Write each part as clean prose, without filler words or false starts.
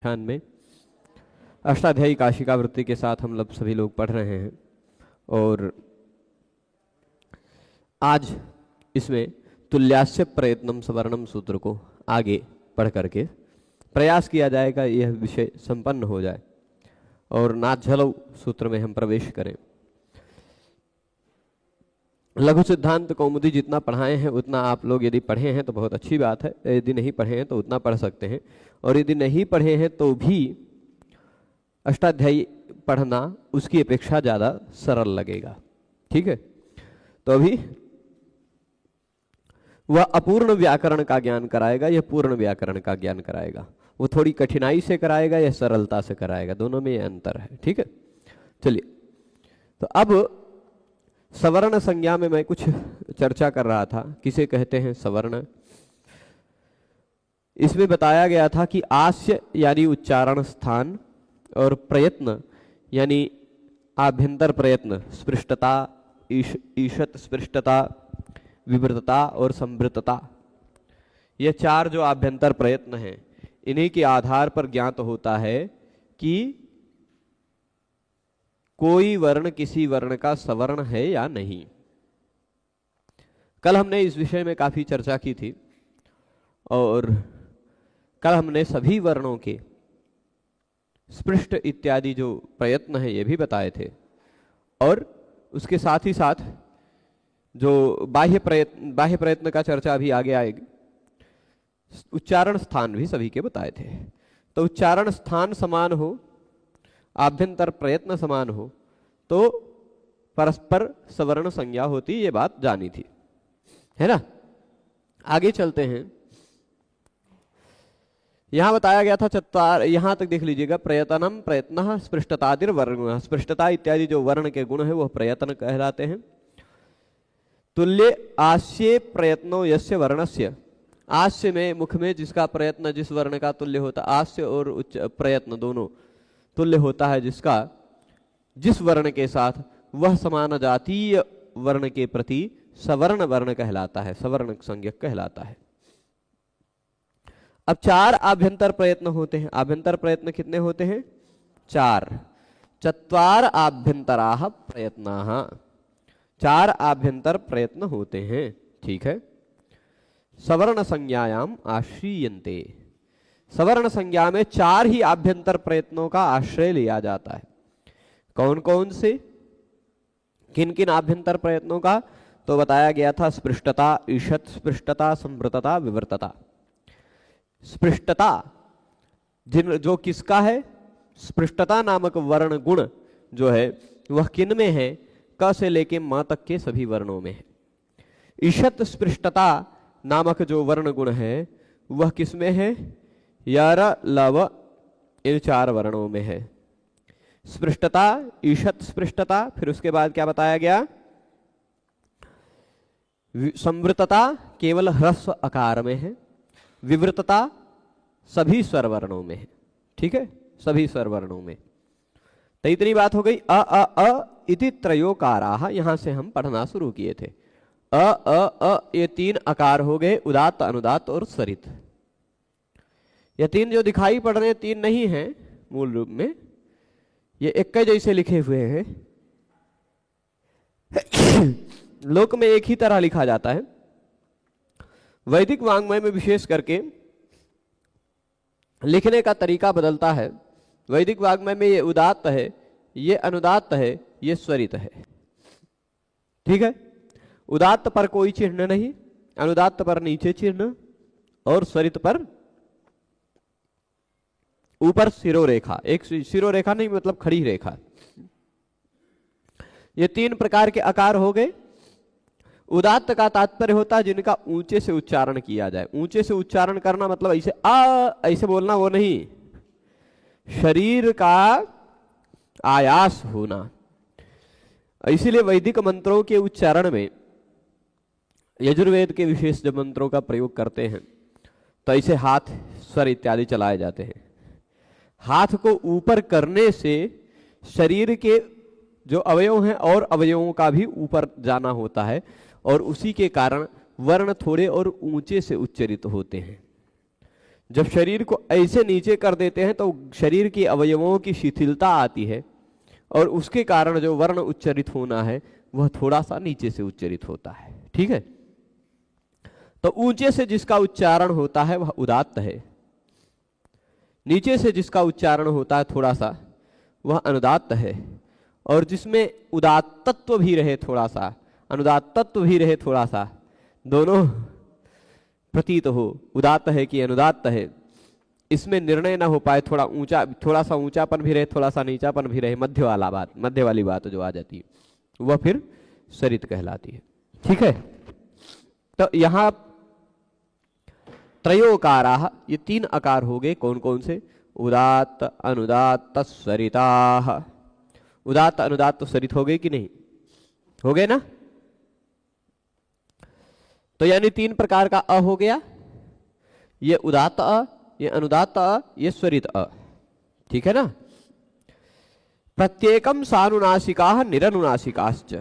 ध्यान में अष्टाध्यायी काशिका वृत्ति के साथ हम सभी लोग पढ़ रहे हैं और आज इसमें तुल्यास्य प्रयत्नम सवर्णम सूत्र को आगे पढ़ करके प्रयास किया जाएगा यह विषय संपन्न हो जाए और नाथझलौ सूत्र में हम प्रवेश करें। लघु सिद्धांत कौमुदी जितना पढ़ाए हैं उतना आप लोग यदि पढ़े हैं तो बहुत अच्छी बात है, यदि नहीं पढ़े हैं तो उतना पढ़ सकते हैं, और यदि नहीं पढ़े हैं तो भी अष्टाध्यायी पढ़ना उसकी अपेक्षा ज़्यादा सरल लगेगा। ठीक है, तो अभी वह अपूर्ण व्याकरण का ज्ञान कराएगा, यह पूर्ण व्याकरण का ज्ञान कराएगा। वो थोड़ी कठिनाई से कराएगा या सरलता से कराएगा, दोनों में यह अंतर है। ठीक है, चलिए, तो अब सवर्ण संज्ञा में मैं कुछ चर्चा कर रहा था। किसे कहते हैं सवर्ण? इसमें बताया गया था कि आस्य यानी उच्चारण स्थान और प्रयत्न यानी आभ्यंतर प्रयत्न, स्पृष्टता, ईषत स्पृष्टता, विवृतता और संवृतता, ये चार जो आभ्यंतर प्रयत्न हैं, इन्हीं के आधार पर ज्ञात होता है कि कोई वर्ण किसी वर्ण का सवर्ण है या नहीं। कल हमने इस विषय में काफी चर्चा की थी और कल हमने सभी वर्णों के स्पृष्ट इत्यादि जो प्रयत्न है ये भी बताए थे, और उसके साथ ही साथ जो बाह्य प्रयत्न का चर्चा भी आगे आएगी। उच्चारण स्थान भी सभी के बताए थे। तो उच्चारण स्थान समान हो, आभ्यंतर प्रयत्न समान हो तो परस्पर सवर्ण संज्ञा होती, ये बात जानी थी, है ना। आगे चलते हैं। यहां बताया गया था चत्वार, यहां तक देख लीजिएगा। प्रयतनम प्रयत्न स्पृष्टतादिर वर्ण, स्पृष्टता इत्यादि जो वर्ण के गुण है वह प्रयत्न कहलाते हैं। तुल्य आस्ये प्रयत्नो यस्य वर्णस्य, आस्य में मुख में जिसका प्रयत्न जिस वर्ण का तुल्य होता, आस्य और उच्च प्रयत्न दोनों तुल्य होता है जिसका, जिस वर्ण के साथ वह समान जातीय वर्ण के प्रति सवर्ण वर्ण कहलाता है, सवर्ण संज्ञक कहलाता है। अब चार आभ्यंतर प्रयत्न होते हैं। आभ्यंतर प्रयत्न कितने होते हैं? चार। चत्वार आभ्यंतराः प्रयत्नाः, चार आभ्यंतर प्रयत्न होते हैं। ठीक है। सवर्ण संज्ञायाम आश्रीयन्ते, सवर्ण संज्ञा में चार ही आभ्यंतर प्रयत्नों का आश्रय लिया जाता है। कौन कौन से, किन किन आभ्यंतर प्रयत्नों का? तो बताया गया था स्पृष्टता, ईषत स्पृष्टता, संवृतता, विवृतता। स्पृष्टता जो किसका है? स्पृष्टता नामक वर्ण गुण जो है वह किन में है? क से लेके म तक के सभी वर्णों में है। ईषत स्पृष्टता नामक जो वर्ण गुण है वह किस में है? यर लव इन चार वर्णों में है। स्पृष्टता, ईषत स्पृष्टता, फिर उसके बाद क्या बताया गया? संवृतता केवल ह्रस्व आकार में है। विवृतता सभी स्वर वर्णों में है। ठीक है, सभी स्वर वर्णों में। तो इतनी बात हो गई। अ अ अ इति त्रयोकाराः, यहां से हम पढ़ना शुरू किए थे। अ अ अ ये तीन आकार हो गए, उदात्त, अनुदात्त और स्वरित। ये तीन जो दिखाई पड़ रहे हैं तीन नहीं हैं मूल रूप में, ये एक जैसे लिखे हुए हैं। लोक में एक ही तरह लिखा जाता है। वैदिक वाङ्मय में विशेष करके लिखने का तरीका बदलता है। वैदिक वाङ्मय में ये उदात्त है, ये अनुदात्त है, ये स्वरित है। ठीक है, उदात्त पर कोई चिन्ह नहीं, अनुदात्त पर नीचे चिन्ह और स्वरित पर ऊपर शिरोरेखा। एक शिरोरेखा नहीं मतलब खड़ी रेखा। ये तीन प्रकार के आकार हो गए। उदात्त का तात्पर्य होता है जिनका ऊंचे से उच्चारण किया जाए। ऊंचे से उच्चारण करना मतलब ऐसे आ ऐसे बोलना वो नहीं, शरीर का आयास होना। इसीलिए वैदिक मंत्रों के उच्चारण में यजुर्वेद के विशेष जब मंत्रों का प्रयोग करते हैं तो ऐसे हाथ, स्वर इत्यादि चलाए जाते हैं। हाथ को ऊपर करने से शरीर के जो अवयव हैं और अवयवों का भी ऊपर जाना होता है और उसी के कारण वर्ण थोड़े और ऊंचे से उच्चरित होते हैं। जब शरीर को ऐसे नीचे कर देते हैं तो शरीर के अवयवों की शिथिलता आती है और उसके कारण जो वर्ण उच्चरित होना है वह थोड़ा सा नीचे से उच्चरित होता है। ठीक है, तो ऊंचे से जिसका उच्चारण होता है वह उदात्त है, नीचे से जिसका उच्चारण होता है थोड़ा सा वह अनुदात्त है, और जिसमें उदात्तत्व भी रहे थोड़ा सा, अनुदात्तत्व भी रहे थोड़ा सा, दोनों प्रतीत हो उदात्त है कि अनुदात्त है, इसमें निर्णय ना हो पाए, थोड़ा ऊंचा, थोड़ा सा ऊंचापन भी रहे थोड़ा सा नीचापन भी रहे, मध्य वाला बात, मध्य वाली बात जो आ जाती है वह फिर सरित कहलाती है। ठीक है, तो यहां त्रयोकाराः, ये 3 आकार हो गए, कौन कौन से? उदात्त अनुदात्त सरिताः। उदात्त अनुदात्त तो सरित हो गए कि नहीं? हो गए ना? तो यानी 3 प्रकार का अ हो गया, ये उदात्त अ, ये अनुदात्त अ, ये स्वरित अ। ठीक है ना? प्रत्येकम सानुनासिकाः निरनुनासिकाश्च।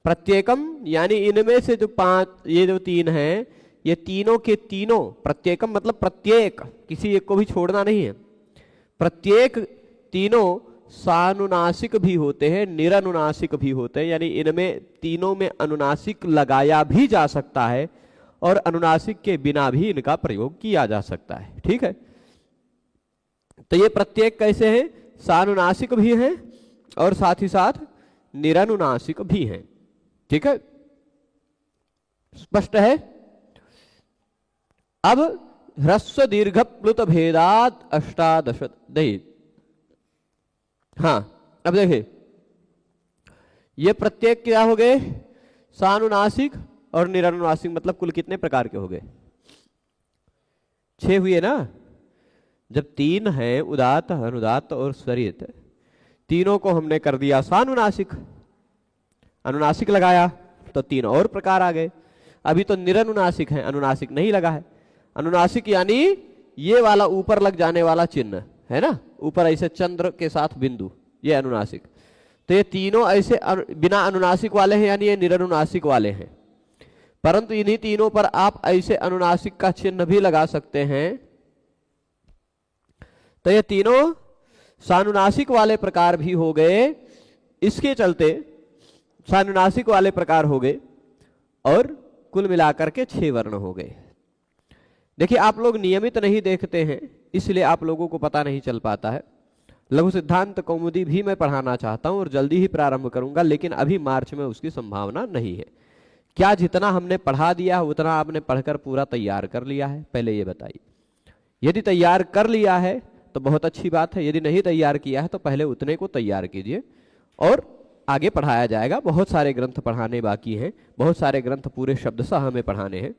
प्रत्येकम यानी इनमें से जो 5, ये जो 3 हैं, ये तीनों के तीनों, प्रत्येकम मतलब प्रत्येक, किसी एक को भी छोड़ना नहीं है, प्रत्येक तीनों सानुनासिक भी होते हैं, निरनुनासिक भी होते हैं, यानी इनमें तीनों में अनुनासिक लगाया भी जा सकता है और अनुनासिक के बिना भी इनका प्रयोग किया जा सकता है। ठीक है, तो ये प्रत्येक कैसे हैं? सानुनासिक भी हैं और साथ ही साथ निरनुनासिक भी हैं। ठीक है, स्पष्ट है? अब ह्रस्व दीर्घ प्लुत भेदात अष्टादश दही। हाँ, अब देखिए ये प्रत्येक क्या हो गए? सानुनासिक और निरनुनासिक, मतलब कुल कितने प्रकार के हो गए? 6 हुए ना? जब 3 हैं, उदात्त अनुदात्त और स्वरित, तीनों को हमने कर दिया सानुनासिक, अनुनासिक लगाया तो 3 और प्रकार आ गए। अभी तो निरनुनासिक है, अनुनासिक नहीं लगा है। अनुनासिक यानी ये वाला ऊपर लग जाने वाला चिन्ह है ना, ऊपर ऐसे चंद्र के साथ बिंदु, ये अनुनासिक। तो ये तीनों ऐसे बिना अनुनासिक वाले हैं, यानी ये निरनुनासिक वाले हैं। परंतु इन्हीं तीनों पर आप ऐसे अनुनासिक का चिन्ह भी लगा सकते हैं। तो ये तीनों सानुनासिक वाले प्रकार भी हो गए, इसके चलते सानुनासिक वाले प्रकार हो गए और कुल मिलाकर के 6 वर्ण हो गए। देखिए, आप लोग नियमित नहीं देखते हैं, इसलिए आप लोगों को पता नहीं चल पाता है। लघु सिद्धांत कौमुदी भी मैं पढ़ाना चाहता हूं और जल्दी ही प्रारंभ करूंगा, लेकिन अभी मार्च में उसकी संभावना नहीं है। क्या जितना हमने पढ़ा दिया उतना आपने पढ़कर पूरा तैयार कर लिया है? पहले ये बताइए। यदि तैयार कर लिया है तो बहुत अच्छी बात है, यदि नहीं तैयार किया है तो पहले उतने को तैयार कीजिए और आगे पढ़ाया जाएगा। बहुत सारे ग्रंथ पढ़ाने बाकी हैं, बहुत सारे ग्रंथ पूरे शब्दशः हमें पढ़ाने हैं,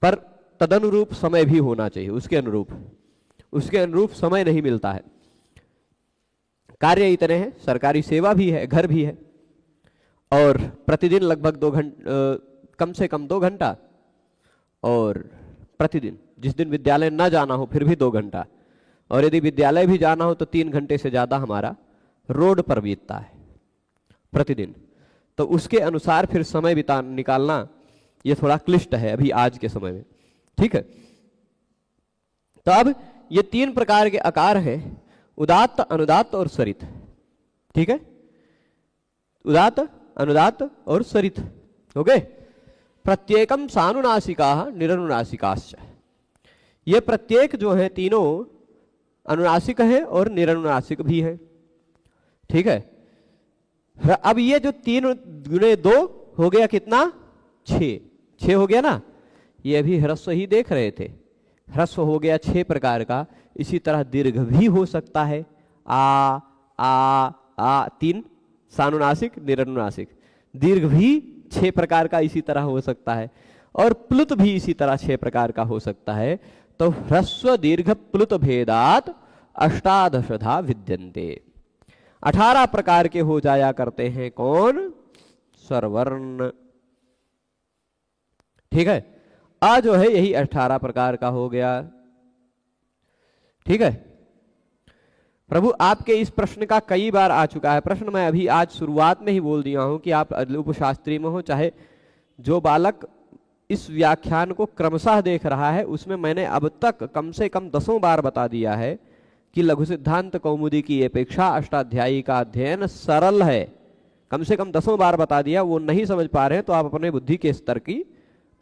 पर तदनुरूप समय भी होना चाहिए। उसके अनुरूप समय नहीं मिलता है। कार्य इतने हैं, सरकारी सेवा भी है, घर भी है, और प्रतिदिन लगभग 2 घंटा, कम से कम 2 घंटा, और प्रतिदिन जिस दिन विद्यालय न जाना हो फिर भी 2 घंटा, और यदि विद्यालय भी जाना हो तो 3 घंटे से ज्यादा हमारा रोड पर बीतता है प्रतिदिन। तो उसके अनुसार फिर समय निकालना ये थोड़ा क्लिष्ट है अभी आज के समय में। ठीक है, तो अब ये 3 प्रकार के आकार हैं, उदात्त अनुदात्त और सरित। ठीक है, उदात्त अनुदात्त और सरित हो गए। प्रत्येकम सानुनासिकाः निरनुनासिकाश्च। ये प्रत्येक जो है तीनों अनुनासिक है और निरनुनासिक भी है। ठीक है, अब ये जो 3 गुणे 2 हो गया कितना? 6 हो गया ना। ये अभी ह्रस्व ही देख रहे थे, ह्रस्व हो गया 6 प्रकार का। इसी तरह दीर्घ भी हो सकता है, आ 3 सानुनासिक निरनुनासिक। दीर्घ भी 6 प्रकार का इसी तरह हो सकता है, और प्लुत भी इसी तरह 6 प्रकार का हो सकता है। तो ह्रस्व दीर्घ प्लुत भेदात अष्टादशधा विद्यन्ते। 18 प्रकार के हो जाया करते हैं। कौन? स्वरवर्ण। ठीक है, आ जो है यही 18 प्रकार का हो गया। ठीक है, प्रभु आपके इस प्रश्न का कई बार आ चुका है प्रश्न। मैं अभी आज शुरुआत में ही बोल दिया हूं कि आप उपशास्त्री में हो, चाहे जो बालक इस व्याख्यान को क्रमशः देख रहा है उसमें मैंने अब तक कम से कम 10 बार बता दिया है कि लघु सिद्धांत कौमुदी की अपेक्षा अष्टाध्यायी का अध्ययन सरल है। कम से कम 10 बार बता दिया। वो नहीं समझ पा रहे हैं तो आप अपने बुद्धि के स्तर की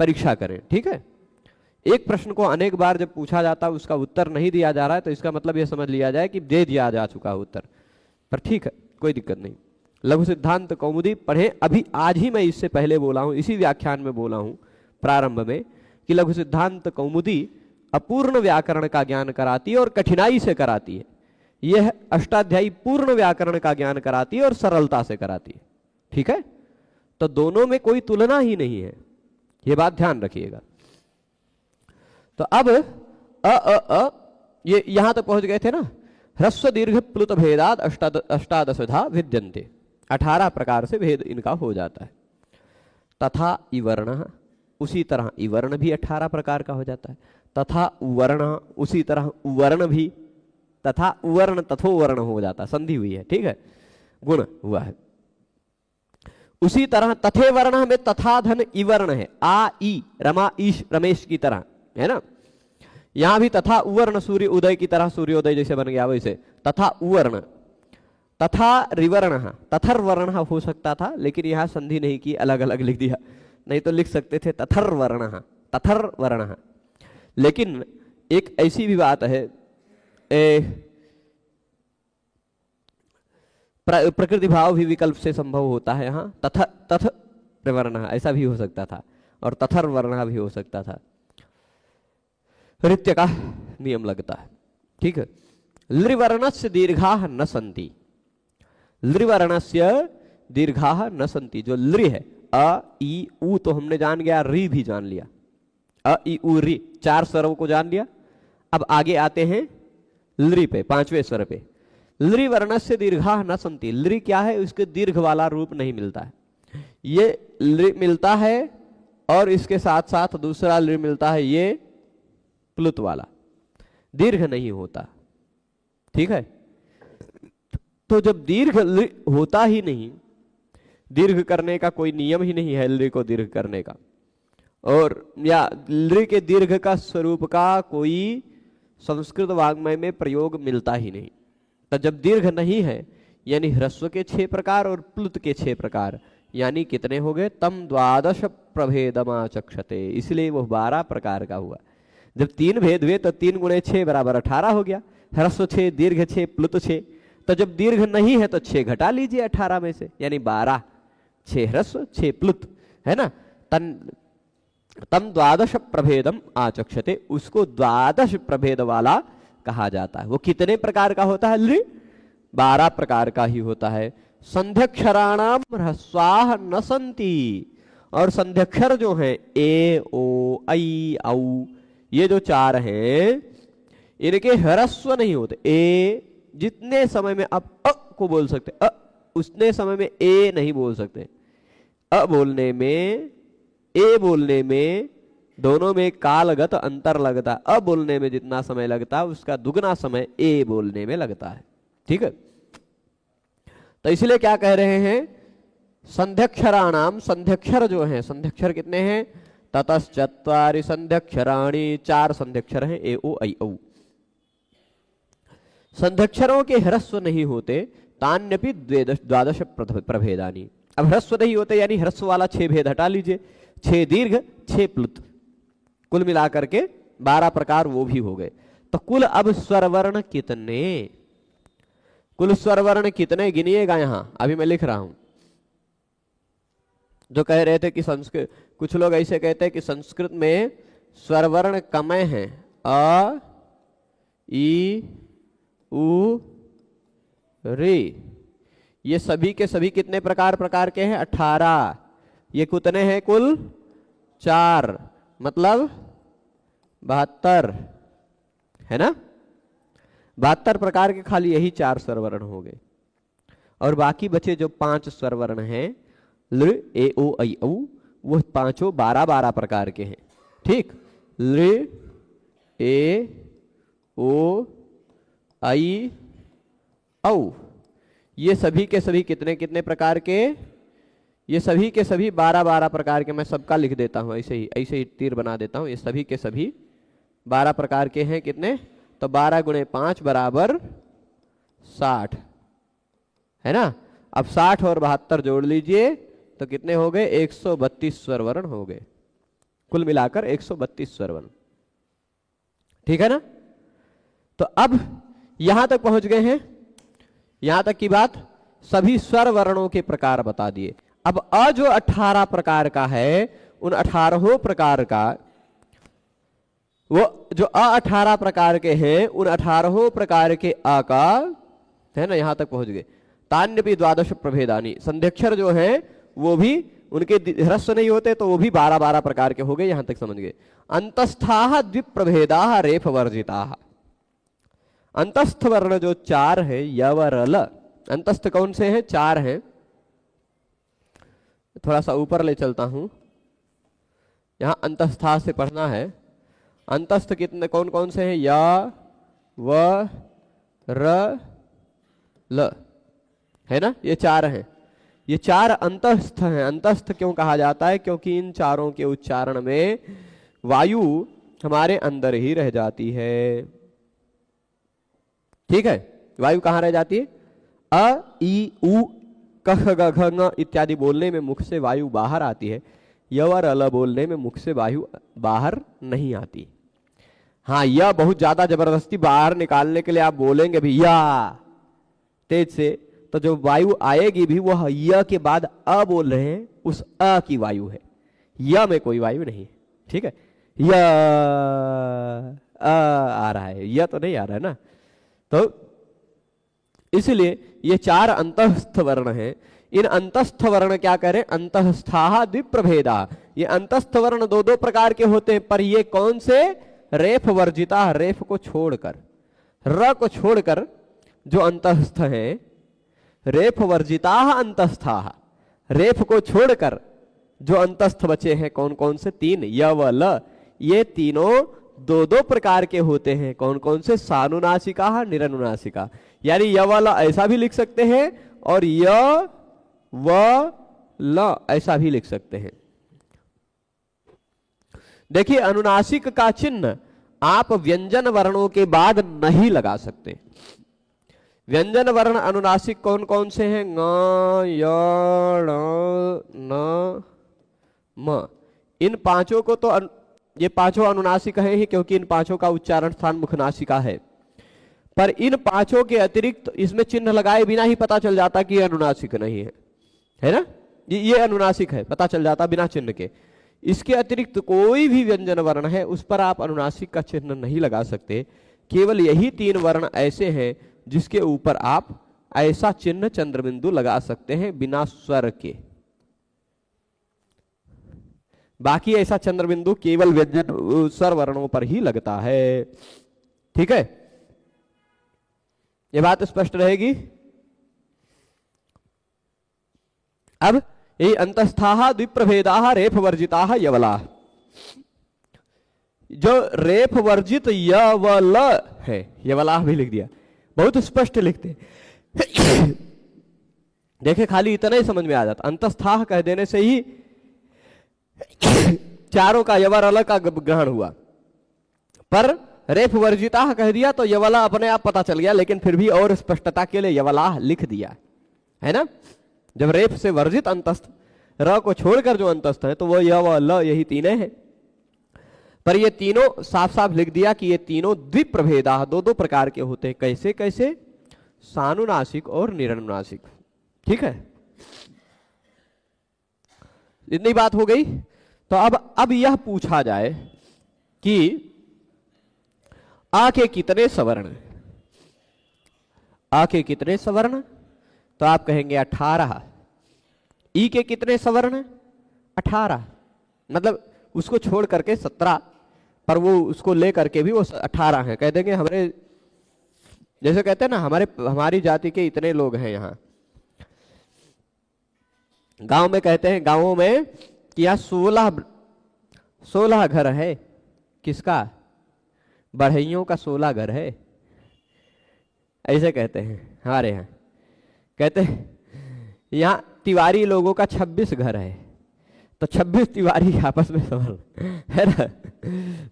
परीक्षा करें, ठीक है। एक प्रश्न को अनेक बार जब पूछा जाता है उसका उत्तर नहीं दिया जा रहा है तो इसका मतलब यह समझ लिया जाए कि दे दिया जा चुका है उत्तर, पर ठीक है, कोई दिक्कत नहीं। लघु सिद्धांत कौमुदी पढ़े। अभी आज ही मैं इससे पहले बोला हूं, इसी व्याख्यान में बोला हूं प्रारंभ में कि लघु सिद्धांत कौमुदी अपूर्ण व्याकरण का ज्ञान कराती है और कठिनाई से कराती है। यह अष्टाध्यायी पूर्ण व्याकरण का ज्ञान कराती है और सरलता से कराती है, ठीक है। तो दोनों में कोई तुलना ही नहीं है, यह बात ध्यान रखिएगा। तो अब ये यहां तक पहुंच गए थे ना। ह्रस्व दीर्घ प्लुत भेदाद अष्टादशधा विद्यन्ते, 18 प्रकार से भेद इनका हो जाता है। तथा इवर्ण, उसी तरह इवर्ण भी 18 प्रकार का हो जाता है। तथा उवर्ण, उसी तरह उवर्ण भी, तथा उवर्ण तथोवर्ण हो जाता है, संधि हुई है, ठीक है, गुण हुआ है। उसी तरह तथे वर्ण में तथा धन इवर्ण है, आ ई रमा ईश रमेश की तरह, है ना। यहां भी तथा उवर्ण सूर्य उदय की तरह, सूर्योदय जैसे बन गया वैसे तथा उवर्ण। तथा रिवर्ण, तथर वर्ण हो सकता था लेकिन यहां संधि नहीं की, अलग अलग लिख दिया, नहीं तो लिख सकते थे तथर वर्ण, तथर वर्ण। लेकिन एक ऐसी भी बात है, प्रकृति भाव भी विकल्प से संभव होता है। यहाँ तथ वर्ण ऐसा भी हो सकता था और तथर वर्ण भी हो सकता था, ऋत्य का नियम लगता है, ठीक है। लृवर्णस्य दीर्घाः न सन्ति, लृवर्णस्य दीर्घाः न सन्ति। जो लृ है अ ई उ तो हमने जान गया, री भी जान लिया, अ ई उ री 4 स्वरों को जान लिया। अब आगे आते हैं लृ पे, 5वें स्वर पे। लृ वर्णस्य दीर्घाः न सन्ति, लृ क्या है, उसके दीर्घ वाला रूप नहीं मिलता है। ये लृ मिलता है और इसके साथ साथ दूसरा लृ मिलता है, ये प्लुत वाला, दीर्घ नहीं होता, ठीक है। तो जब दीर्घ होता ही नहीं, दीर्घ करने का कोई नियम ही नहीं है लृ को दीर्घ करने का, और या लृ के दीर्घ का स्वरूप का कोई संस्कृत वाग्मय में प्रयोग मिलता ही नहीं। तो जब दीर्घ नहीं है यानी ह्रस्व के 6 प्रकार और प्लुत के 6 प्रकार, यानी कितने हो गए, तम 12 प्रभेदमाचक्षते, इसलिए वो 12 प्रकार का हुआ। जब 3 भेद हुए तो 3 गुणे 6 बराबर 18 हो गया। ह्रस्व 6, दीर्घ 6, प्लुत 6। तो जब दीर्घ नहीं है तो 6 घटा लीजिए 18 में से, यानी 12, 6 ह्रस्व 6 प्लुत, है ना। तम 12 प्रभेदम आचक्षते, उसको 12 प्रभेद वाला कहा जाता है। वो कितने प्रकार का होता है, लृ 12 प्रकार का ही होता है। संध्यक्षराणाम ह्रस्वाः न सन्ति, और संध्यक्षर जो हैं ए ओ ऐ औ, ये जो 4 हैं इनके ह्रस्व नहीं होते। ए जितने समय में आप अ को बोल सकते अ, उतने समय में ए नहीं बोल सकते। अ बोलने में, ए बोलने में, दोनों में कालगत अंतर लगता है। अ बोलने में जितना समय लगता है उसका दुगना समय ए बोलने में लगता है, ठीक है। तो इसलिए क्या कह रहे हैं, संध्यक्षराणाम, संध्यक्षर जो हैं, संध्यक्षर कितने हैं, ततश्चत्वारि संध्यक्षराणि, 4 संध्यक्षर हैं, ए ओ ऐ औ। संध्यक्षरों के ह्रस्व नहीं होते, तान्यपि 12 प्रभेदानि। अब ह्रस्व नहीं होते यानी ह्रस्व वाला 6 भेद हटा लीजिए, 6 दीर्घ 6 प्लुत, कुल मिलाकर के 12 प्रकार वो भी हो गए। तो कुल अब स्वरवर्ण कितने, कुल स्वरवर्ण कितने गिनिएगा। यहां अभी मैं लिख रहा हूं। जो कह रहे थे कि संस्कृत, कुछ लोग ऐसे कहते हैं कि संस्कृत में स्वरवर्ण कम हैं, अ ई उ रे, ये सभी के सभी कितने प्रकार के हैं, 18। ये कितने हैं कुल, 4, मतलब 72, है ना। 72 प्रकार के खाली यही 4 स्वरवर्ण हो गए, और बाकी बचे जो 5 स्वरवर्ण हैं लृ ए ओ ऐ औ, वो पांचों 12 प्रकार के हैं, ठीक। लृ ए ओ ऐ औ, ये सभी के सभी कितने कितने प्रकार के, ये सभी के सभी 12-12 प्रकार के, मैं सबका लिख देता हूं ऐसे ही तीर बना देता हूं। ये सभी के सभी 12 प्रकार के हैं। कितने? तो 12 गुणे 5 बराबर 60 है ना। अब 60 और 72 जोड़ लीजिए तो कितने हो गए? 132 स्वर वर्ण हो गए, कुल मिलाकर 132 स्वर वर्ण। ठीक है ना। तो अब यहां तक पहुंच गए हैं। यहां तक की बात, सभी स्वर वर्णों के प्रकार बता दिए। अब अ जो 18 प्रकार का है, उन 18 प्रकार का, वो जो अ 18 प्रकार के हैं, उन 18 प्रकार के अ का है ना, यहां तक पहुंच गए। तान्यपि द्वादश प्रभेदानी, संध्यक्षर जो हैं वो भी, उनके ह्रस्व नहीं होते तो वो भी 12-12 प्रकार के हो गए। यहां तक समझ गए। अंतस्थाः द्विप्रभेदाः रेफ वर्जिताः, अंतस्थ वर्ण जो 4 है, य व र ल। अंतस्थ कौन से हैं? 4 हैं। थोड़ा सा ऊपर ले चलता हूं, यहां अंतस्था से पढ़ना है। अंतस्थ कितने कौन कौन से हैं? य व र ल, है ना, ये 4 हैं। ये 4 अंतस्थ हैं। अंतस्थ क्यों कहा जाता है? क्योंकि इन चारों के उच्चारण में वायु हमारे अंदर ही रह जाती है। ठीक है, वायु कहां रह जाती है? अ ई उ क ख ग घ ङ इत्यादि बोलने में मुख से वायु बाहर आती है। य और अल बोलने में मुख से वायु बाहर नहीं आती। हाँ, यह बहुत ज्यादा जबरदस्ती बाहर निकालने के लिए आप बोलेंगे भी या तेज से, तो जो वायु आएगी भी वह य के बाद अ बोल रहे हैं, उस अ की वायु है। य में कोई वायु नहीं है। ठीक है, य आ रहा है, यह तो नहीं आ रहा है ना। तो इसलिए ये 4 अंतस्थ वर्ण हैं। इन अंतस्थ वर्ण क्या करें? अंतस्थाः द्विप्रभेदा, ये अंतस्थ वर्ण 2-2 प्रकार के होते हैं। पर ये कौन से? रेफ वर्जिता, रेफ को छोड़कर, र को छोड़कर जो अंतस्थ हैं। रेफ वर्जिताः अंतस्थाः, रेफ को छोड़कर जो अंतस्थ बचे हैं कौन कौन से? 3, य व ल। ये तीनों 2-2 प्रकार के होते हैं। कौन कौन से? सानुनासिका, निरनुनासिका। यानी य व ल ऐसा भी लिख सकते हैं और य व ल ऐसा भी लिख सकते हैं। देखिए, अनुनासिक का चिन्ह आप व्यंजन वर्णों के बाद नहीं लगा सकते। व्यंजन वर्ण अनुनासिक कौन कौन से हैं? ङ, य, ण, न, म। इन पांचों को तो ये पांचों अनुनासिक हैं ही, क्योंकि इन पांचों का उच्चारण स्थान मुखनासिका है। पर इन पांचों के अतिरिक्त इसमें चिन्ह लगाए बिना ही पता चल जाता कि ये अनुनासिक नहीं है ना। ये अनुनासिक है, पता चल जाता बिना चिन्ह के। इसके अतिरिक्त कोई भी व्यंजन वर्ण है उस पर आप अनुनासिक का चिन्ह नहीं लगा सकते। केवल यही 3 वर्ण ऐसे हैं जिसके ऊपर आप ऐसा चिन्ह चंद्रबिंदु लगा सकते हैं बिना स्वर के। बाकी ऐसा चंद्रबिंदु केवल व्यंजन स्वर वर्णों पर ही लगता है। ठीक है, ये बात स्पष्ट रहेगी। अब यही अंतस्थाः द्विप्रभेदाः रेफ वर्जिताः यवलाः, जो रेफ वर्जित य व ल है, यवलाः भी लिख दिया, बहुत स्पष्ट लिखते। देखे, खाली इतना ही समझ में आ जाता। अंतस्थाः कह देने से ही चारों का यवर अल का ग्रहण हुआ। पर रेफ वर्जिताः कह दिया तो यवला अपने आप पता चल गया, लेकिन फिर भी और स्पष्टता के लिए यवलाः लिख दिया है ना। जब रेफ से वर्जित अंतस्थ, र को छोड़कर जो अंतस्थ है, तो वो य व ल यही तीनों हैं। पर ये तीनों साफ साफ लिख दिया कि ये तीनों द्विप्रभेदाः, 2-2 प्रकार के होते हैं। कैसे कैसे? सानुनासिक और निरनुनासिक। ठीक है, इतनी बात हो गई। तो अब यह पूछा जाए कि आ के कितने सवर्ण? आ के कितने सवर्ण? तो आप कहेंगे 18। ई के कितने सवर्ण? 18, मतलब उसको छोड़ करके 17, पर वो उसको ले करके भी वो 18 है। कह देंगे हमारे, जैसे कहते हैं ना, हमारी जाति के इतने लोग हैं यहाँ। गांव में कहते हैं, गांवों में कि यहाँ 16 घर है। किसका? बढ़इयों का 16 घर है, ऐसे कहते हैं हमारे यहाँ। कहते हैं यहाँ तिवारी लोगों का 26 घर है, तो 26 तिवारी आपस में सवर्ण है ना।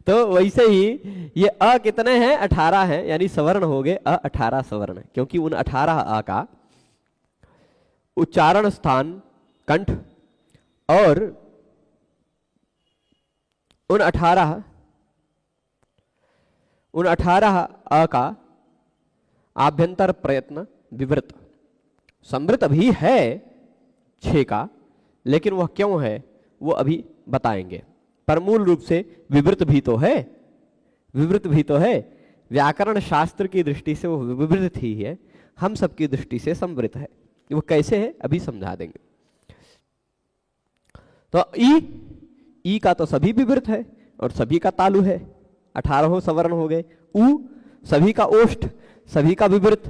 तो वैसे ही ये अ कितने हैं, 18 हैं, यानी सवर्ण हो गए अ 18 सवर्ण, क्योंकि उन 18 अ का उच्चारण स्थान कंठ और उन 18 अ का आभ्यंतर प्रयत्न विवृत। संवृत भी है 6 का, लेकिन वह क्यों है वो अभी बताएंगे। पर मूल रूप से विवृत भी तो है, विवृत भी तो है। व्याकरण शास्त्र की दृष्टि से वो विवृत ही है, हम सबकी दृष्टि से संवृत है। वो कैसे है अभी समझा देंगे। तो ई का तो सभी विवृत है और सभी का तालु है, 18 सवर्ण हो गए। उ सभी का ओष्ठ, सभी का विवृत,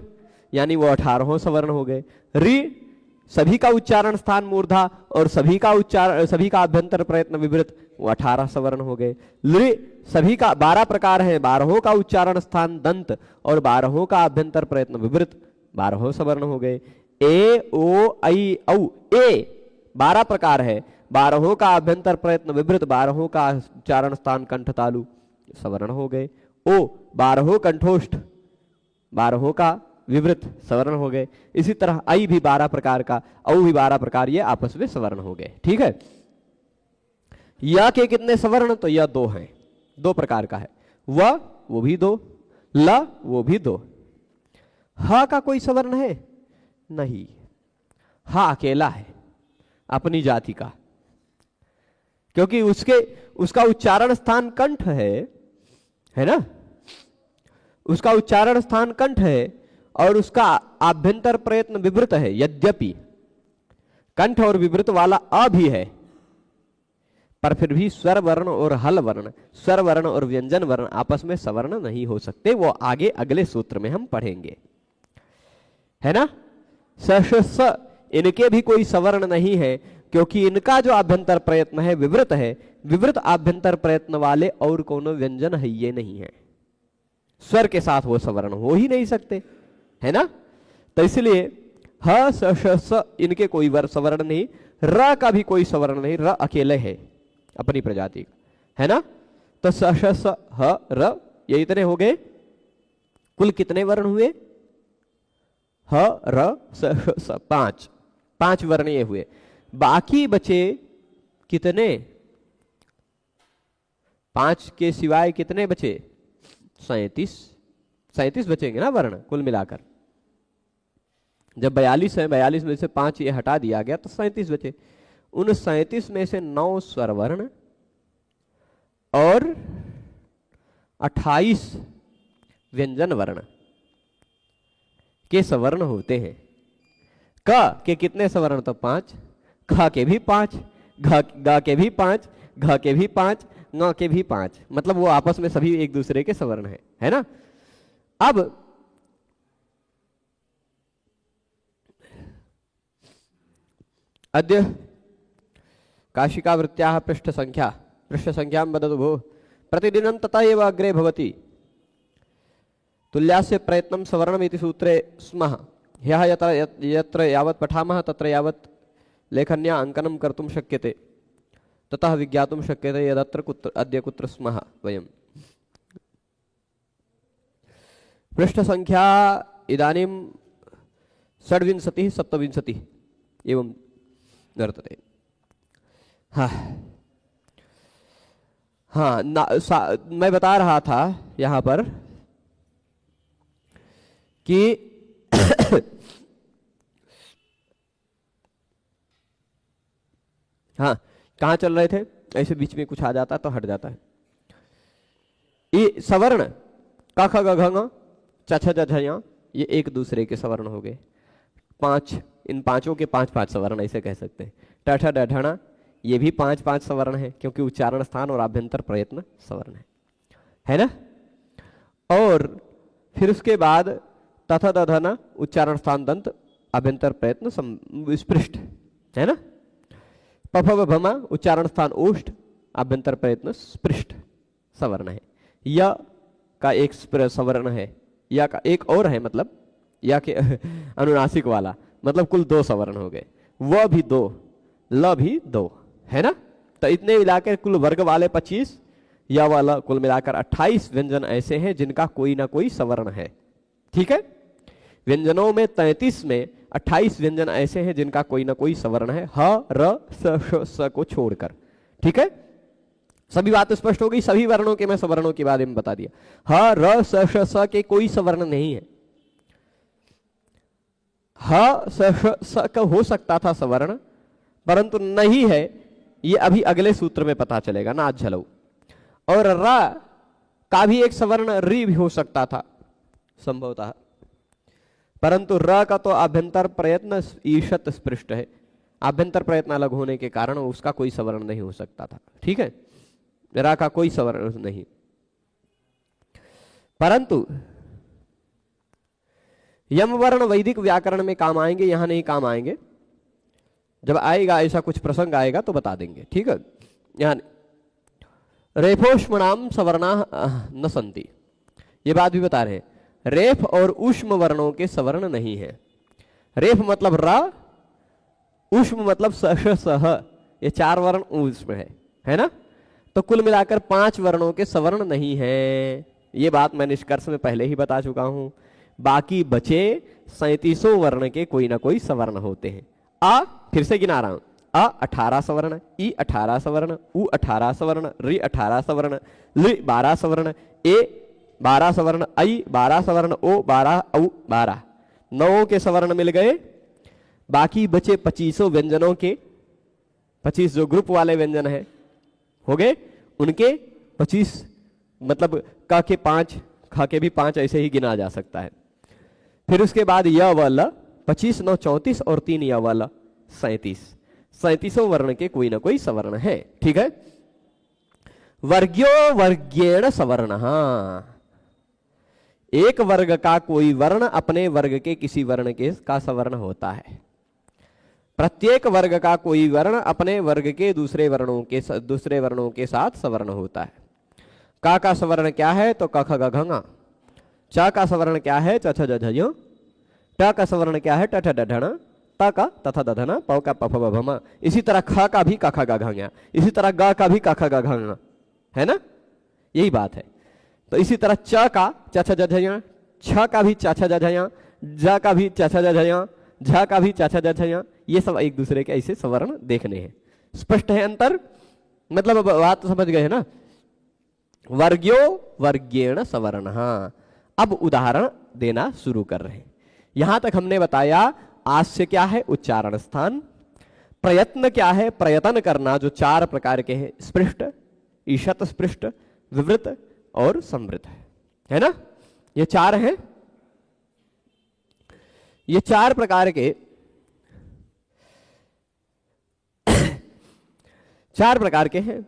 यानी वो 18 सवर्ण हो गए। रि सभी का उच्चारण स्थान मूर्धा और सभी का अभ्यंतर प्रयत्न विवृत, वो 18 सवर्ण हो गए। लृ सभी का 12 प्रकार है, 12 का उच्चारण स्थान दंत और 12 का अभ्यंतर प्रयत्न विवृत, 12 सवर्ण हो गए। ए ओ ऐ औ ए 12 प्रकार है, 12 का अभ्यंतर प्रयत्न विवृत, 12 का उच्चारण स्थान कंठ तालु, सवर्ण हो गए। ओ 12 कंठोष्ठ, 12 का विवृत, सवर्ण हो गए। इसी तरह आई भी 12 प्रकार का, औ भी 12 प्रकार, ये आपस में सवर्ण हो गए। ठीक है। या के कितने सवर्ण, तो यह 2 हैं, 2 प्रकार का है। वो भी 2, ल वो भी 2। ह का कोई सवर्ण है नहीं, हा अकेला है अपनी जाति का, क्योंकि उसका उच्चारण स्थान कंठ है ना, उसका उच्चारण स्थान कंठ है और उसका आभ्यंतर प्रयत्न विवृत है। यद्यपि कंठ और विवृत वाला अ भी है, पर फिर भी स्वर वर्ण और हल वर्ण, स्वर वर्ण और व्यंजन वर्ण आपस में सवर्ण नहीं हो सकते। वो आगे अगले सूत्र में हम पढ़ेंगे, है ना। स इनके भी कोई सवर्ण नहीं है, क्योंकि इनका जो आभ्यंतर प्रयत्न है विवृत है। विवृत आभ्यंतर प्रयत्न वाले और कोनो व्यंजन है ये नहीं है, स्वर के साथ वो सवर्ण हो ही नहीं सकते, है ना। तो इसलिए ह स इनके कोई सवर्ण नहीं, र का भी कोई सवर्ण नहीं, र अकेले है अपनी प्रजाति का, है ना। तो स ह र ये इतने हो गए। कुल कितने वर्ण हुए, ह र स 5 वर्ण ये हुए। बाकी बचे कितने, 5 के सिवाय कितने बचे, 37 बचेंगे ना वर्ण कुल मिलाकर। जब 42 है, 42 में से 5 ये हटा दिया गया तो 37 बचे। उन 37 में से 9 स्वर वर्ण और 28 व्यंजन वर्ण के सवर्ण होते हैं। क के कितने सवर्ण, तो 5, ख के भी 5, ग के भी 5, घ के भी 5, ङ के भी 5, मतलब वो आपस में सभी एक दूसरे के सवर्ण है ना। अब अद्य काशिकावृत्त्याः पृष्ठ संख्यां वदतु भो। प्रतिदिनं तथा एव अग्रे भवति। तुल्यास्य प्रयत्नं सवर्णमिति सूत्रे स्मः। ह्यः यत्र यावत् पठामः तत्र यावत् लेखन्या अंकनं कर्तुं शक्यते, ततः विज्ञातुं शक्यते यदत्र अद्य कुत्र स्मः वयम्। पृष्ठ संख्या इदानीं 26 27 एवं वर्तते। हाँ मैं बता रहा था यहां पर कि हाँ कहाँ चल रहे थे, ऐसे बीच में कुछ आ जाता तो हट जाता है। ये सवर्ण क ख ग घ ङ च छ ज झ ञ ये एक दूसरे के सवर्ण हो गए। 5, इन पांचों के 5 सवर्ण ऐसे कह सकते हैं। ट ठ ड ढ ण ये भी 5 सवर्ण है, क्योंकि उच्चारण स्थान और आभ्यंतर प्रयत्न सवर्ण है ना। और फिर उसके बाद तथ द ध न उच्चारण स्थान दंत आभ्यंतर प्रयत्न स्पृष्ट है ना। पफ व भमा उच्चारण स्थान ओष्ठ आभ्यंतर प्रयत्न स्पृष्ट सवर्ण है। य का एक सवर्ण है, या का एक और है, मतलब या के अनुनासिक वाला, मतलब कुल 2 सवर्ण हो गए। व भी 2, ल भी 2, है ना। तो इतने मिलाकर कुल वर्ग वाले 25, या वाला कुल मिलाकर 28 व्यंजन ऐसे हैं जिनका कोई ना कोई सवर्ण है। ठीक है, व्यंजनों में 33 में 28 व्यंजन ऐसे हैं जिनका कोई ना कोई सवर्ण है, ह र स श स को छोड़कर। ठीक है, सभी बात स्पष्ट हो गई। सभी वर्णों के मैं सवर्णों के बारे में बता दिया। ह र स श स के कोई सवर्ण नहीं है। ह स श स का हो सकता था सवर्ण, परंतु नहीं है, ये अभी अगले सूत्र में पता चलेगा ना, आज झलो। और र का भी एक सवर्ण री भी हो सकता था संभवतः, परंतु र का तो आभ्यंतर प्रयत्न ईशत स्पृष्ट है, आभ्यंतर प्रयत्न अलग होने के कारण उसका कोई सवर्ण नहीं हो सकता था। ठीक है, रा का कोई सवर्ण नहीं। परंतु यम वर्ण वैदिक व्याकरण में काम आएंगे, यहां नहीं काम आएंगे। जब आएगा ऐसा कुछ प्रसंग आएगा तो बता देंगे। ठीक है, यहां रेफोष्मणाम सवर्णा न संति, ये बात भी बता रहे हैं। रेफ और उष्म वर्णों के सवर्ण नहीं है। रेफ मतलब रा, उष्म मतलब सह, ये 4 वर्ण उष्म है ना। तो कुल मिलाकर 5 वर्णों के सवर्ण नहीं है। ये बात मैं निष्कर्ष में पहले ही बता चुका हूं। बाकी बचे 37 वर्ण के कोई ना कोई सवर्ण होते हैं। आ फिर से गिना रहा हूं, अ 18 सवर्ण, ई 18 सवर्ण, उ 18 सवर्ण, रि 18 सवर्ण, लि 12 सवर्ण, ए 12 सवर्ण, आई 12 सवर्ण, ओ 12, औ 12, 9 के सवर्ण मिल गए। बाकी बचे 25 व्यंजनों के, 25 जो ग्रुप वाले व्यंजन है हो गए, उनके 25 मतलब क के 5, ख के भी 5 ऐसे ही गिना जा सकता है। फिर उसके बाद य वाला 25, 9 34 और 3 य वाला 37, 37 वर्ण के कोई ना कोई सवर्ण है। ठीक है, वर्ग्यो वर्गेण सवर्ण, एक वर्ग का कोई वर्ण अपने वर्ग के किसी वर्ण के का सवर्ण होता है। प्रत्येक वर्ग का कोई वर्ण अपने वर्ग के दूसरे वर्णों के साथ सवर्ण होता है। का सवर्ण क्या है तो क ख ग घ ङ। च का सवर्ण क्या है च छ ज झ ञ। ट का सवर्ण क्या है ट ठ ड ढ ण। त का तथा द ध न। प का प फ ब भ म। इसी तरह ख का भी क ख ग घ ङ। इसी तरह ग का भी क ख ग घ ङ, है ना, यही बात है। तो इसी तरह च का च छ ज झ ञ, छ का भी च छ ज झ ञ, ज का भी च छ ज झ ञ, झ का भी च छ ज झ ञ। ये सब एक दूसरे के ऐसे सवर्ण देखने हैं। स्पष्ट है अंतर, मतलब बात तो समझ गए है ना। वर्ग्यो वर्गेण सवर्ण। अब उदाहरण देना शुरू कर रहे हैं। यहां तक हमने बताया आस्य क्या है, उच्चारण स्थान। प्रयत्न क्या है, प्रयत्न करना, जो 4 प्रकार के हैं, स्पृष्ट, ईशत स्पृष्ट, विवृत और संवृत है ना। ये 4 हैं, ये 4 प्रकार के 4 प्रकार के हैं।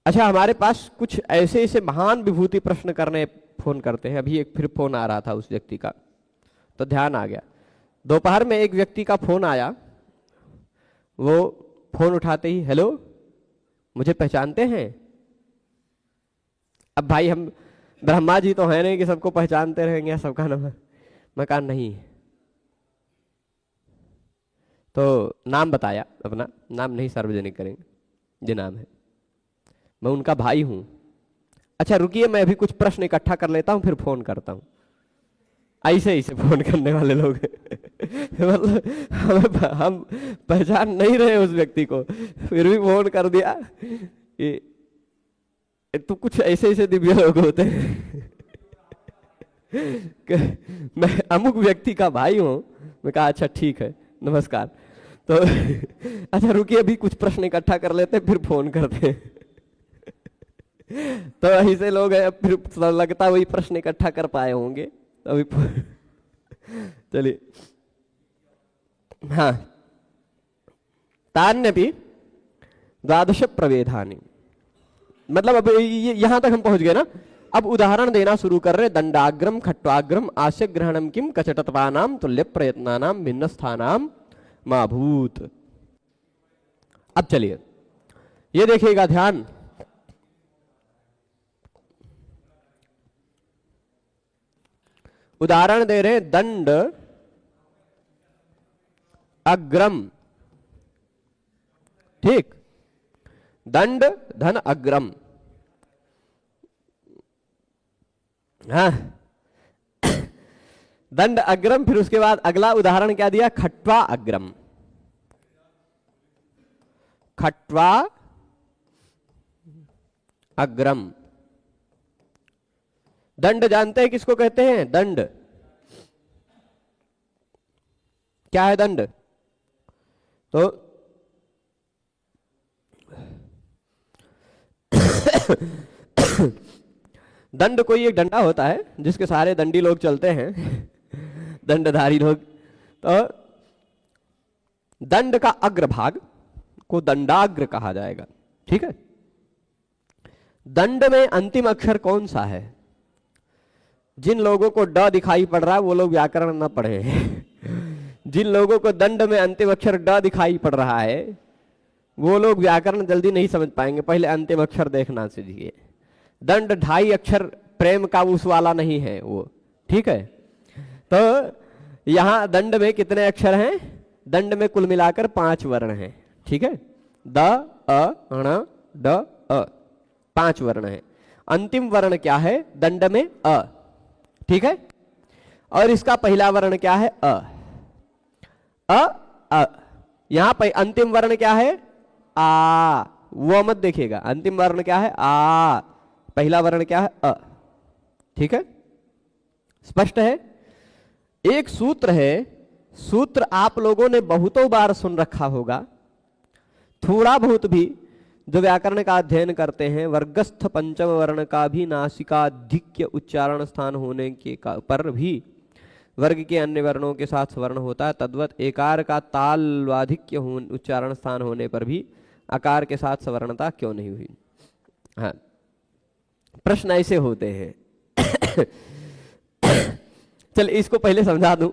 अच्छा, हमारे पास कुछ ऐसे ऐसे महान विभूति प्रश्न करने फोन करते हैं। अभी एक फिर फोन आ रहा था उस व्यक्ति का, तो ध्यान आ गया। दोपहर में एक व्यक्ति का फोन आया, वो फोन उठाते ही हेलो, मुझे पहचानते हैं? अब भाई हम ब्रह्मा जी तो है नहीं कि सबको पहचानते रहेंगे, सबका नाम मकान नहीं। तो नाम बताया, अपना नाम नहीं सार्वजनिक करेंगे, ये नाम है, मैं उनका भाई हूं। अच्छा रुकिए, मैं अभी कुछ प्रश्न इकट्ठा कर लेता हूं, फिर फोन करता हूं। ऐसे ऐसे फोन करने वाले लोग मतलब हम पहचान नहीं रहे उस व्यक्ति को, फिर भी फोन कर दिया। तो कुछ ऐसे ऐसे दिव्य लोग होते हैं मैं अमुक व्यक्ति का भाई हूं। मैं कहा अच्छा ठीक है, नमस्कार। तो अच्छा रुकिए, अभी कुछ प्रश्न इकट्ठा कर लेते हैं, फिर फोन करते हैं। तो ऐसे लोग हैं, फिर लगता है वही प्रश्न इकट्ठा कर पाए होंगे अभी। चलिए, हाँ, तान्यपि द्वादश प्रवेधानि, मतलब अब यहां तक हम पहुंच गए ना। अब उदाहरण देना शुरू कर रहे। दंडाग्रम खट्वाग्रम आस्य ग्रहणम किम कचटत्वानाम तुल्य प्रयत्नानाम भिन्न स्थानाम माभूत। अब चलिए ये देखिएगा ध्यान, उदाहरण दे रहे। दंड अग्रम, ठीक, दंड धन अग्रम। हाँ, दंड अग्रम, फिर उसके बाद अगला उदाहरण क्या दिया, खट्वा अग्रम। खट्वा अग्रम। दंड जानते हैं किसको कहते हैं, दंड। क्या है दंड, तो दंड कोई एक डंडा होता है जिसके सहारे दंडी लोग चलते हैं दंडधारी लोग। तो दंड का अग्रभाग को दंडाग्र कहा जाएगा, ठीक है। दंड में अंतिम अक्षर कौन सा है, जिन लोगों को ड दिखाई पड़ रहा है वो लोग व्याकरण ना पढ़े जिन लोगों को दंड में अंतिम अक्षर ड दिखाई पड़ रहा है वो लोग व्याकरण जल्दी नहीं समझ पाएंगे, पहले अंतिम अक्षर देखना सीखिए। दंड 2.5 अक्षर प्रेम का उस वाला नहीं है वो, ठीक है। तो यहां दंड में कितने अक्षर हैं, दंड में कुल मिलाकर 5 वर्ण हैं, ठीक है। द अ ण ड अ 5 वर्ण है। अंतिम वर्ण क्या है दंड में, अ, ठीक है। और इसका पहला वर्ण क्या है, अ। अ यहां पर अंतिम वर्ण क्या है, आ, वो मत देखिएगा, अंतिम वर्ण क्या है, आ, पहला वर्ण क्या है, अ, ठीक है। स्पष्ट है। एक सूत्र है, सूत्र आप लोगों ने बहुतों बार सुन रखा होगा, थोड़ा बहुत भी जो व्याकरण का अध्ययन करते हैं, वर्गस्थ पंचम वर्ण का भी नासिकाधिक्य उच्चारण स्थान होने के पर भी वर्ग के अन्य वर्णों के साथ स्वर्ण होता है, तद्वत एकार का तालवाधिक्य उच्चारण स्थान होने पर भी आकार के साथ सवर्णता क्यों नहीं हुई। हाँ, प्रश्न ऐसे होते हैं चल इसको पहले समझा दूं।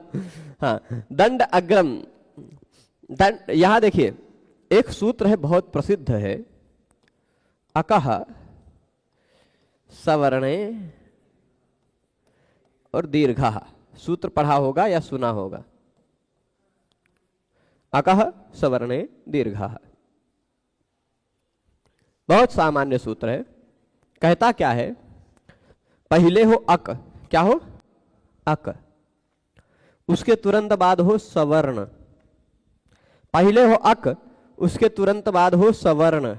हाँ, दंड अग्रम, दंड, यहां देखिए एक सूत्र है बहुत प्रसिद्ध है, अकह सवर्णे और दीर्घः। सूत्र पढ़ा होगा या सुना होगा, अकह सवर्णे दीर्घः, बहुत सामान्य सूत्र है। कहता क्या है, पहले हो अक, क्या हो, अक, उसके तुरंत बाद हो सवर्ण, पहले हो अक उसके तुरंत बाद हो सवर्ण।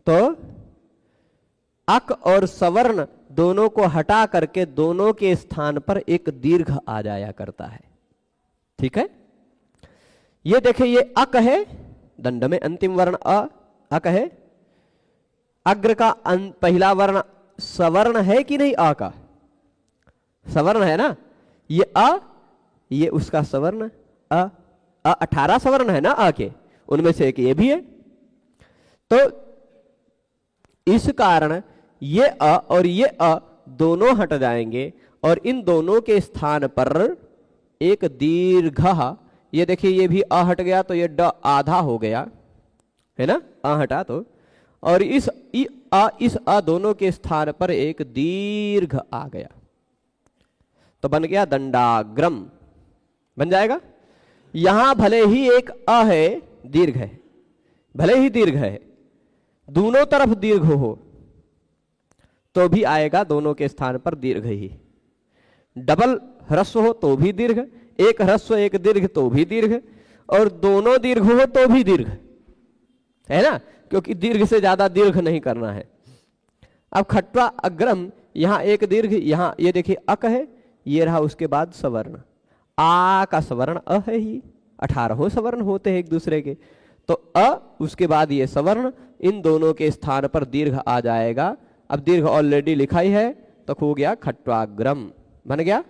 तो अक और सवर्ण दोनों को हटा करके दोनों के स्थान पर एक दीर्घ आ जाया करता है, ठीक है। ये देखिए ये अक है, दंड में अंतिम वर्ण अ, अक है। अग्र का पहला वर्ण सवर्ण है कि नहीं, अ का सवर्ण है ना, ये अ, ये उसका सवर्ण अ, 18 सवर्ण है ना अ के, उनमें से एक ये भी है। तो इस कारण ये अ और ये अ दोनों हट जाएंगे और इन दोनों के स्थान पर एक दीर्घ, ये देखिए ये भी अ हट गया तो ये ड आधा हो गया है ना, अ हटा तो, और इस अ दोनों के स्थान पर एक दीर्घ आ गया तो बन गया दंडाग्रम, बन जाएगा। यहां भले ही एक अ है, दीर्घ है, भले ही दीर्घ है, दोनों तरफ दीर्घ हो तो भी आएगा दोनों के स्थान पर दीर्घ ही। डबल ह्रस्व हो तो भी दीर्घ, एक ह्रस्व एक दीर्घ तो भी दीर्घ, और दोनों दीर्घ हो तो भी दीर्घ है ना, क्योंकि दीर्घ से ज्यादा दीर्घ नहीं करना है। अब खट्वा अग्रम, यहां एक दीर्घ, यहां ये देखिए अक है, ये रहा उसके बाद सवर्ण, आ का सवर्ण अ है ही, 18 सवर्ण होते हैं एक दूसरे के, तो अ उसके बाद ये सवर्ण, इन दोनों के स्थान पर दीर्घ आ जाएगा। अब दीर्घ ऑलरेडी लिखा ही है तो हो गया खट्वाग्रम, बन गया।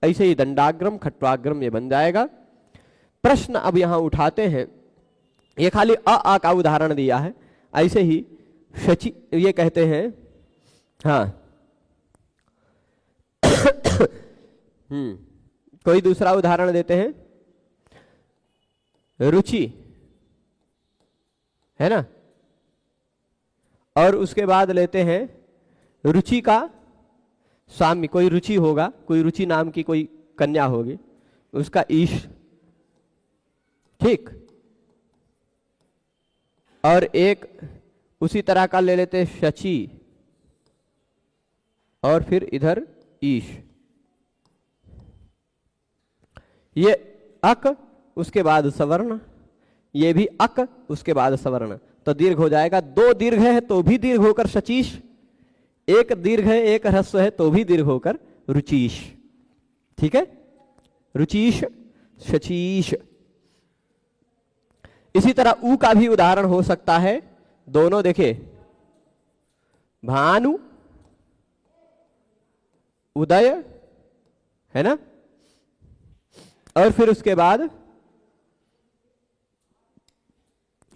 ऐसे ही दंडाग्रम खट्वाग्रम ये बन जाएगा। प्रश्न अब यहां उठाते हैं, ये खाली अ का उदाहरण दिया है, ऐसे ही शची ये कहते हैं, हाँ कोई दूसरा उदाहरण देते हैं, रुचि है ना, और उसके बाद लेते हैं रुचि का स्वामी, कोई रुचि होगा, कोई रुचि नाम की कोई कन्या होगी, उसका ईश, ठीक। और एक उसी तरह का ले लेते शची, और फिर इधर ईश। ये अक, उसके बाद सवर्ण, ये भी अक, उसके बाद सवर्ण, तो दीर्घ हो जाएगा। दो दीर्घ है तो भी दीर्घ होकर शचीश, एक दीर्घ है एक ह्रस्व है तो भी दीर्घ होकर रुचीश। ठीक है, रुचीश, शचीश। इसी तरह ऊ का भी उदाहरण हो सकता है, दोनों देखे, भानु, उदय, है ना, और फिर उसके बाद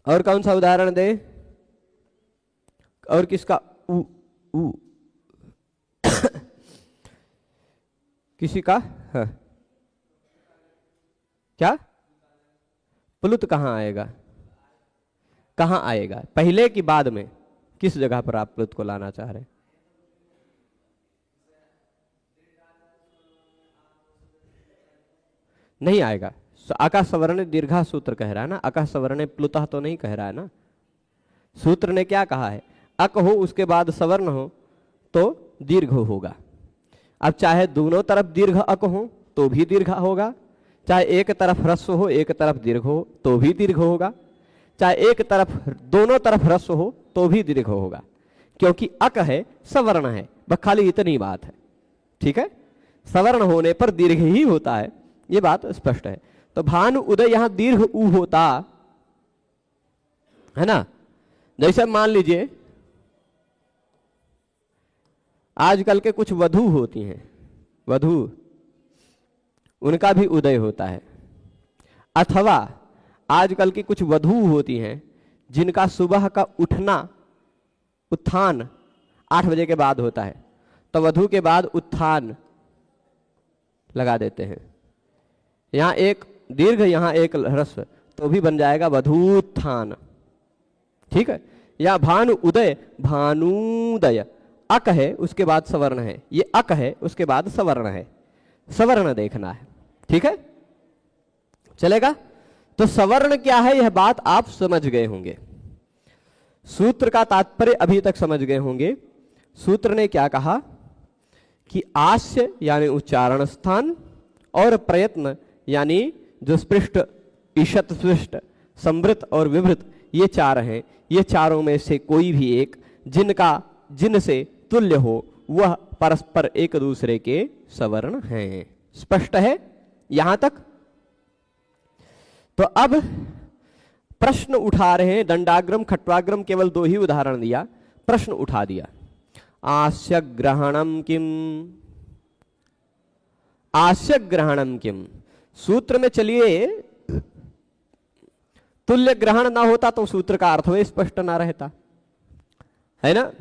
और कौन सा उदाहरण दे, और किसका, उ, उ किसी का, हाँ। क्या, प्लुत कहां आएगा, कहां आएगा, पहले कि बाद में, किस जगह पर आप प्लुत को लाना चाह रहे हैं? नहीं आएगा। आकाश सवर्ण दीर्घा सूत्र कह रहा है ना, आकाश सवर्ण प्लुतः तो नहीं कह रहा है ना। सूत्र ने क्या कहा है, अक हो उसके बाद सवर्ण हो तो दीर्घ होगा। अब चाहे दोनों तरफ दीर्घ अक हो तो भी दीर्घ होगा, चाहे एक तरफ ह्रस्व हो एक तरफ दीर्घ हो तो भी दीर्घ होगा, चाहे एक तरफ दोनों तरफ ह्रस्व हो तो भी दीर्घ होगा, क्योंकि अक है, सवर्ण है, बस खाली इतनी बात है। ठीक है, सवर्ण होने पर दीर्घ ही होता है, ये बात स्पष्ट है। तो भानु उदय यहां दीर्घ उ होता है ना। जैसे मान लीजिए आजकल के कुछ वधू होती हैं, वधू, उनका भी उदय होता है। अथवा आजकल की कुछ वधू होती हैं जिनका सुबह का उठना, उत्थान 8 बजे के बाद होता है, तो वधू के बाद उत्थान लगा देते हैं। यहां एक दीर्घ यहां एक ह्रस्व, तो भी बन जाएगा वधूत्थान। ठीक है, या भानु उदय, भानुदय, अक है उसके बाद सवर्ण है, ये अक है उसके बाद सवर्ण है, सवर्ण देखना है। ठीक है, चलेगा। तो सवर्ण क्या है यह बात आप समझ गए होंगे, सूत्र का तात्पर्य अभी तक समझ गए होंगे। सूत्र ने क्या कहा कि आस्य यानी उच्चारण स्थान, और प्रयत्न यानी जो स्पृष्ट, ईशत, स्पृष्ट, संवृत और विवृत, ये चार हैं। ये चारों में से कोई भी एक जिनसे तुल्य हो वह परस्पर एक दूसरे के सवर्ण हैं। स्पष्ट है यहां तक? तो अब प्रश्न उठा रहे हैं, दंडाग्रम खट्वाग्रम केवल 2 ही उदाहरण दिया, प्रश्न उठा दिया। आस्य ग्रहणम किम, आस्य ग्रहणम किम। सूत्र में चलिए तुल्य ग्रहण ना होता तो सूत्र का अर्थ वही स्पष्ट ना रहता, है ना।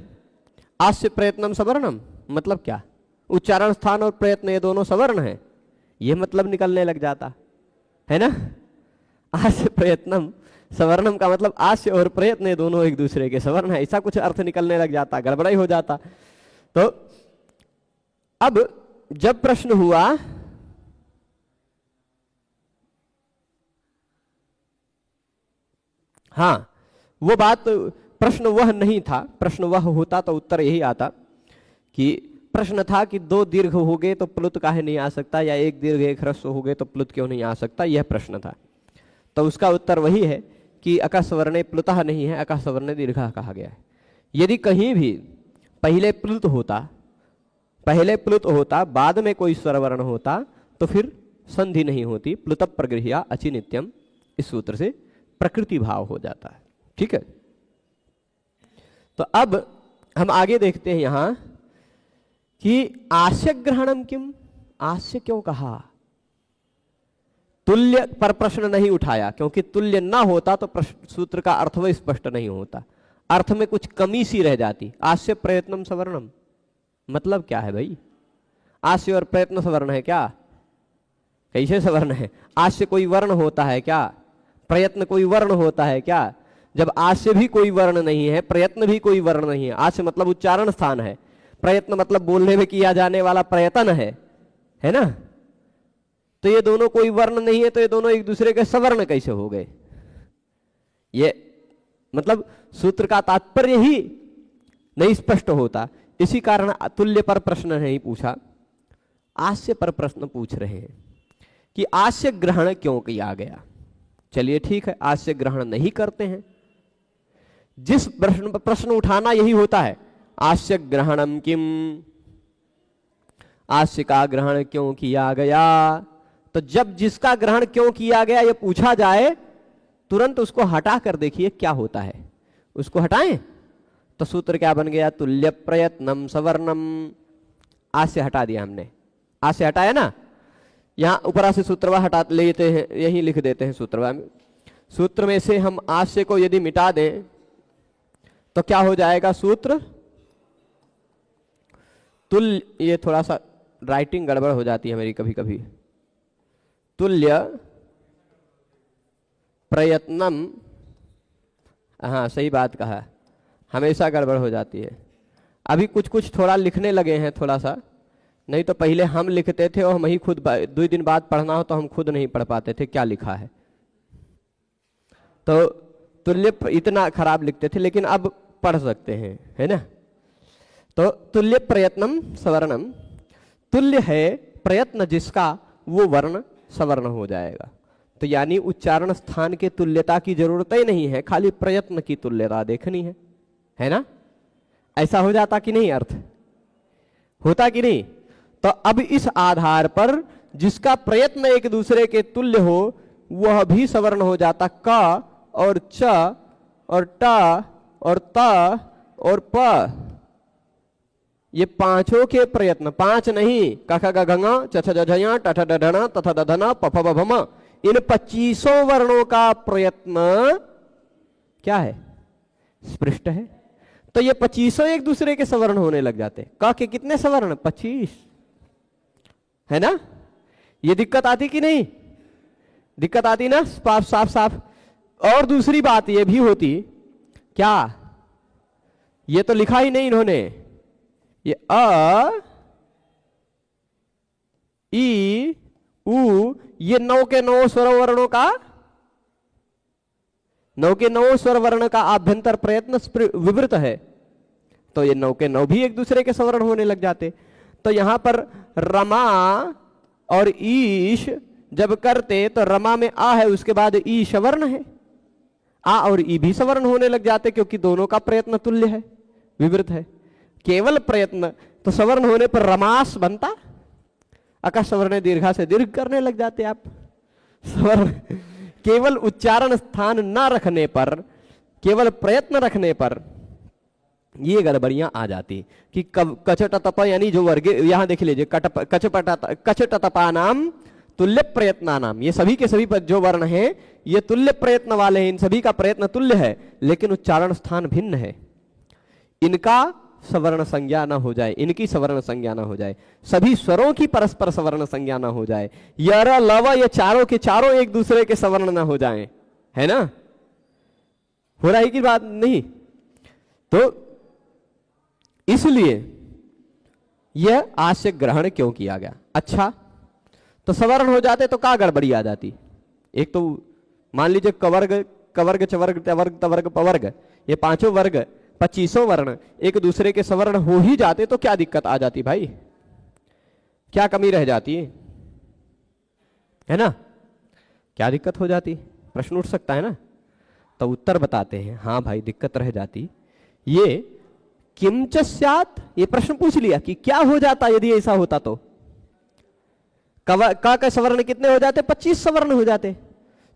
आस्य प्रयत्नम सवर्णम, मतलब क्या, उच्चारण स्थान और प्रयत्न ये दोनों सवर्ण है, ये मतलब निकलने लग जाता है ना। आस्य प्रयत्नम सवर्णम का मतलब आस्य और प्रयत्न ये दोनों एक दूसरे के सवर्ण है, ऐसा कुछ अर्थ निकलने लग जाता, गड़बड़ाई हो जाता। तो अब जब प्रश्न हुआ हाँ, वो बात, प्रश्न वह नहीं था, प्रश्न वह होता तो उत्तर यही आता कि प्रश्न था कि 2 दीर्घ हो गए तो प्लुत काहे नहीं आ सकता, या एक दीर्घ एक ह्रस्व हो गए तो प्लुत क्यों नहीं आ सकता, यह प्रश्न था। तो उसका उत्तर वही है कि अका सवर्णे प्लुतः नहीं है, अका सवर्णे दीर्घः कहा गया है। यदि कहीं भी पहले प्लुत होता बाद में कोई स्वरवर्ण होता तो फिर संधि नहीं होती, प्लुत प्रगृह्या अचि नित्यम, इस सूत्र से प्रकृति भाव हो जाता है। ठीक है, तो अब हम आगे देखते हैं यहां कि आस्य ग्रहणम किम, आस्य क्यों कहा, तुल्य पर प्रश्न नहीं उठाया, क्योंकि तुल्य ना होता तो सूत्र का अर्थ वह स्पष्ट नहीं होता, अर्थ में कुछ कमी सी रह जाती। आस्य प्रयत्नम सवर्णम, मतलब क्या है भाई, आस्य और प्रयत्न सवर्ण है क्या, कैसे सवर्ण है? आस्य कोई वर्ण होता है क्या, प्रयत्न कोई वर्ण होता है क्या? जब आस्य भी कोई वर्ण नहीं है, प्रयत्न भी कोई वर्ण नहीं है, आस्य मतलब उच्चारण स्थान है, प्रयत्न मतलब बोलने में किया जाने वाला प्रयत्न है ना। तो ये दोनों कोई वर्ण नहीं है, तो ये दोनों एक दूसरे के सवर्ण कैसे हो गए? ये मतलब सूत्र का तात्पर्य ही नहीं स्पष्ट होता। इसी कारण तुल्य पर प्रश्न नहीं पूछा, आस्य पर प्रश्न पूछ रहे हैं कि आस्य ग्रहण क्यों किया गया। चलिए ठीक है, आस्य ग्रहण नहीं करते हैं। जिस प्रश्न उठाना यही होता है, आस्य ग्रहणम किम, आस्य का ग्रहण क्यों किया गया। तो जब जिसका ग्रहण क्यों किया गया ये पूछा जाए, तुरंत उसको हटा कर देखिए क्या होता है। उसको हटाएं तो सूत्र क्या बन गया? तुल्य प्रयत्नम सवर्णम। आस्य हटा दिया हमने, आस्य हटाया ना। यहां ऊपर से सूत्रवा हटा लेते हैं, यही लिख देते हैं सूत्रवा में। सूत्र में से हम आस्य को यदि मिटा दें तो क्या हो जाएगा? सूत्र तुल्य, ये थोड़ा सा राइटिंग गड़बड़ हो जाती है मेरी कभी कभी। तुल्य प्रयत्नम, हाँ सही बात कहा, हमेशा गड़बड़ हो जाती है। अभी कुछ कुछ थोड़ा लिखने लगे हैं थोड़ा सा, नहीं तो पहले हम लिखते थे और हम ही खुद 2 दिन बाद पढ़ना हो तो हम खुद नहीं पढ़ पाते थे क्या लिखा है। तो तुल्य इतना खराब लिखते थे, लेकिन अब पढ़ सकते हैं, है ना। तो तुल्य प्रयत्नम सवर्णम, तुल्य है प्रयत्न जिसका वो वर्ण सवर्ण हो जाएगा। तो यानी उच्चारण स्थान के तुल्यता की जरूरत ही नहीं है, खाली प्रयत्न की तुल्यता देखनी है ना। ऐसा हो जाता कि नहीं? अर्थ होता कि नहीं? तो अब इस आधार पर जिसका प्रयत्न एक दूसरे के तुल्य हो वह भी सवर्ण हो जाता। क और च और ट और त और प, ये पांचों के प्रयत्न, 5 नहीं, कख ग घ छ छ ज झ ट ठ ड ढ ण त थ द ध न प फ ब भ म, इन 25 वर्णों का प्रयत्न क्या है? स्पृष्ट है। तो ये 25 एक दूसरे के सवर्ण होने लग जाते। क के कितने सवर्ण? 25, है ना। ये दिक्कत आती कि नहीं? दिक्कत आती ना, साफ साफ साफ। और दूसरी बात ये भी होती क्या, ये तो लिखा ही नहीं इन्होंने, ये अ ई उ, ये 9 के 9 स्वर वर्णों का, 9 के 9 स्वर वर्ण का आभ्यंतर प्रयत्न विवृत है। तो ये 9 के 9 भी एक दूसरे के सवर्ण होने लग जाते। तो यहां पर रमा और ईश जब करते तो रमा में आ है, उसके बाद ई सवर्ण है, आ और ई भी सवर्ण होने लग जाते, क्योंकि दोनों का प्रयत्न तुल्य है, विवृत है। केवल प्रयत्न तो सवर्ण होने पर रमास बनता, अका सवर्ण दीर्घा से दीर्घ करने लग जाते आप। सवर्ण केवल उच्चारण स्थान न रखने पर, केवल प्रयत्न रखने पर ये गड़बड़ियां आ जाती कि कचटतप, यानी जो वर्ग यहां देख लीजिए, कचटतपा नाम तुल्य प्रयत्ना नाम, ये सभी के सभी पर जो वर्ण हैं ये तुल्य प्रयत्न वाले हैं, इन सभी का प्रयत्न तुल्य है, लेकिन उच्चारण स्थान भिन्न है। इनका सवर्ण संज्ञा न हो जाए, इनकी सवर्ण संज्ञा न हो जाए, सभी स्वरों की परस्पर सवर्ण संज्ञा न हो जाए, यर लव ये चारों के चारों एक दूसरे के सवर्ण न हो जाएं, है ना। हो रहा है कि बात नहीं? तो इसलिए यह आस्य ग्रहण क्यों किया गया। अच्छा, तो सवर्ण हो जाते तो क्या गड़बड़ी आ जाती? एक तो मान लीजिए कवर्ग, कवर्ग चवर्ग तवर्ग तवर्ग पवर्ग, ये 5 वर्ग 25 वर्ण एक दूसरे के सवर्ण हो ही जाते तो क्या दिक्कत आ जाती भाई? क्या कमी रह जाती है ना? क्या दिक्कत हो जाती? प्रश्न उठ सकता है ना। तो उत्तर बताते हैं, हाँ भाई दिक्कत रह जाती। ये किंच स्यात्, ये प्रश्न पूछ लिया कि क्या हो जाता यदि ऐसा होता तो। का के सवर्ण कितने हो जाते? 25 सवर्ण हो जाते।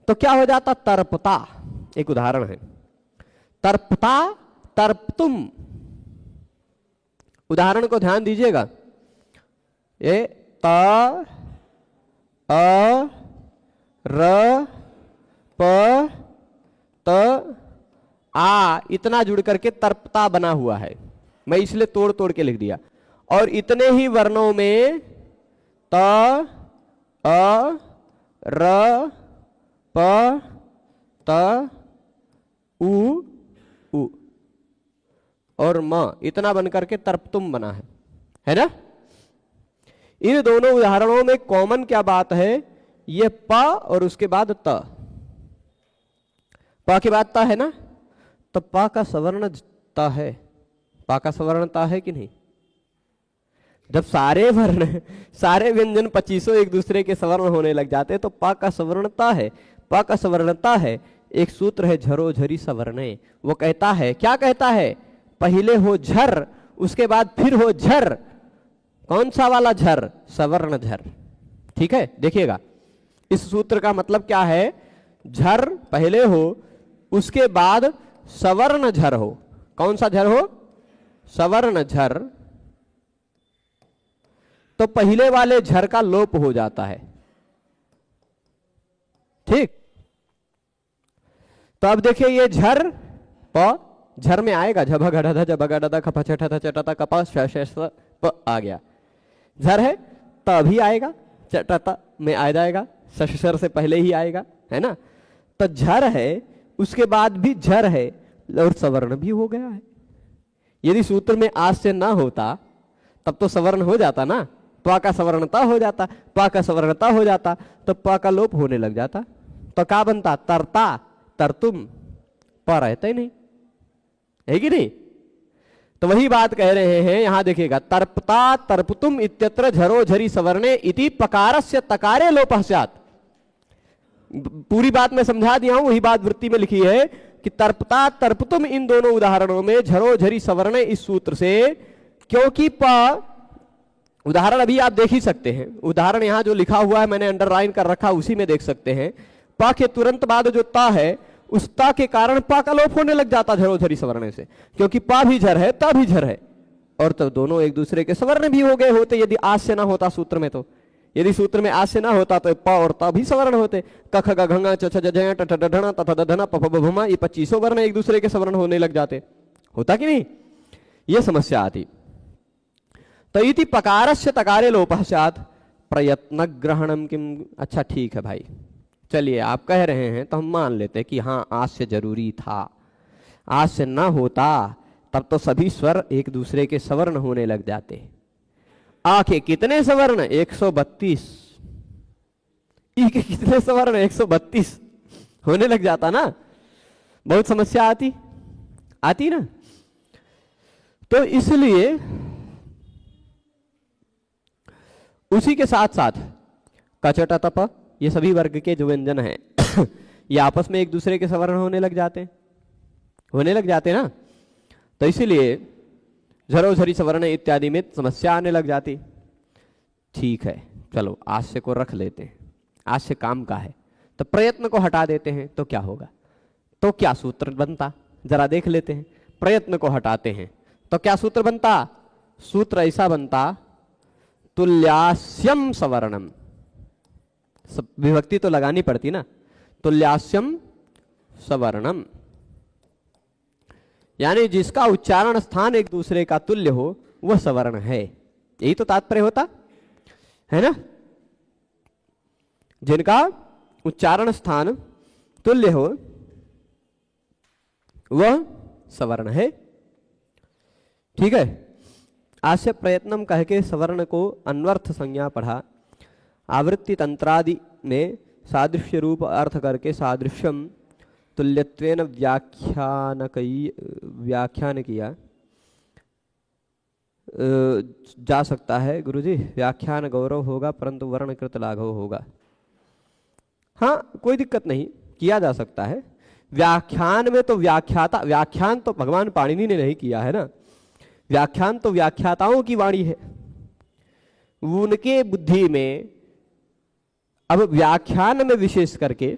तो क्या हो जाता? तर्पता। एक उदाहरण है, तर्पता तर्पतुम। उदाहरण को ध्यान दीजिएगा, ये त अ र प त आ इतना जुड़ करके तर्पता बना हुआ है। मैं इसलिए तोड़ तोड़ के लिख दिया। और इतने ही वर्णों में त अ र प त उ उ और म इतना बनकर के तर्पतुम बना है ना। इन दोनों उदाहरणों में कॉमन क्या बात है ये प और उसके बाद त, प के बाद त है ना, तो प का सवर्ण त है। प का सवर्ण त है कि नहीं? जब सारे वर्ण, सारे व्यंजन 25 एक दूसरे के सवर्ण होने लग जाते तो प का सवर्ण त है। प का सवर्ण त है। एक सूत्र है झरो झरी सवर्णे, वो कहता है, क्या कहता है? पहले हो झर, उसके बाद फिर हो झर। कौन सा वाला झर? सवर्ण झर। ठीक है, देखिएगा इस सूत्र का मतलब क्या है। झर पहले हो, उसके बाद सवर्ण झर हो। कौन सा झर हो? सवर्ण झर। तो पहले वाले झर का लोप हो जाता है। ठीक, तो अब देखिए ये झर प, झर में आएगा झभ घढ़ जब गढ़ खप छठ चटता कपा प आ गया। झर है तो अभी आएगा, चटता में आ जाएगा, शशर से पहले ही आएगा, है ना। तो झर है, उसके बाद भी झर है और सवर्ण भी हो गया है। यदि सूत्र में आज से ना होता तब तो सवर्ण हो जाता ना, प का सवर्णता हो जाता, प का सवर्णता हो जाता तो प का लोप होने लग जाता। तो क्या बनता? तरता, तरतुम। प रहता ही नहीं, है कि नहीं? तो वही बात कह रहे हैं यहां, देखिएगा तर्पता तर्पतुम इत्यत्र झरो झरी सवर्णे इति पकारस्य तकारे लोपः स्यात्। पूरी बात मैं समझा दिया हूं, वही बात वृत्ति में लिखी है कि तर्पता तर्पतुम, इन दोनों उदाहरणों में झरो झरी सवर्णे इस सूत्र से, क्योंकि प, उदाहरण अभी आप देख ही सकते हैं, उदाहरण यहां जो लिखा हुआ है मैंने अंडरलाइन कर रखा, उसी में देख सकते हैं। प के तुरंत बाद जो ता है, उस ता के कारण प का लोप होने लग जाता झरो झरी सवर्ण से, क्योंकि प भी झर है, ता भी झर है, और तो दोनों एक दूसरे के सवर्ण भी हो गए होते यदि आज से ना होता सूत्र में। तो यदि सूत्र में आज से ना होता तो प और ता भी सवर्ण होते। कख ग घ च छ ज झ ट ठ ढ त थ द ध प फ ब भ म, ये 25 वर्ण एक दूसरे के सवर्ण होने लग जाते। होता कि नहीं? ये समस्या आती। तो इति पकारस्य तकारे लोपः स्यात् प्रयत्न ग्रहणम किम। अच्छा ठीक है भाई, चलिए आप कह रहे हैं तो हम मान लेते हैं कि हाँ आज से जरूरी था, आज से ना होता तब तो सभी स्वर एक दूसरे के सवर्ण होने लग जाते। आ के कितने सवर्ण? 132। ई के कितने सवर्ण? 132 होने लग जाता ना, बहुत समस्या आती ना। तो इसलिए उसी के साथ साथ कचट तप, ये सभी वर्ग के जो व्यंजन हैं ये आपस में एक दूसरे के सवर्ण होने लग जाते ना। तो इसीलिए झरो झरी सवर्ण इत्यादि में समस्या आने लग जाती। ठीक है, चलो आश्य को रख लेते हैं, आश्य काम का है, तो प्रयत्न को हटा देते हैं तो क्या होगा? तो क्या सूत्र बनता? जरा देख लेते हैं। प्रयत्न को हटाते हैं तो क्या सूत्र बनता? सूत्र ऐसा बनता, तुल्यास्यम सवर्णम। विभक्ति तो लगानी पड़ती ना, तुल्यास्यम सवर्णम, यानी जिसका उच्चारण स्थान एक दूसरे का तुल्य हो वह सवर्ण है। यही तो तात्पर्य होता है ना। जिनका उच्चारण स्थान तुल्य हो वह सवर्ण है। ठीक है, आस्य प्रयत्नम कह के सवर्ण को अन्वर्थ संज्ञा पढ़ा। आवृत्ति तंत्रादि में सादृश्य रूप अर्थ करके सादृश्यम तुल्यत्वेन व्याख्यान किया जा सकता है। गुरुजी व्याख्यान गौरव होगा परंतु वर्णकृत लाघव होगा। हाँ कोई दिक्कत नहीं, किया जा सकता है। व्याख्यान में तो व्याख्यान तो भगवान पाणिनि ने नहीं किया है ना, व्याख्यान तो व्याख्याताओं की वाणी है, उनके बुद्धि में। अब व्याख्यान में विशेष करके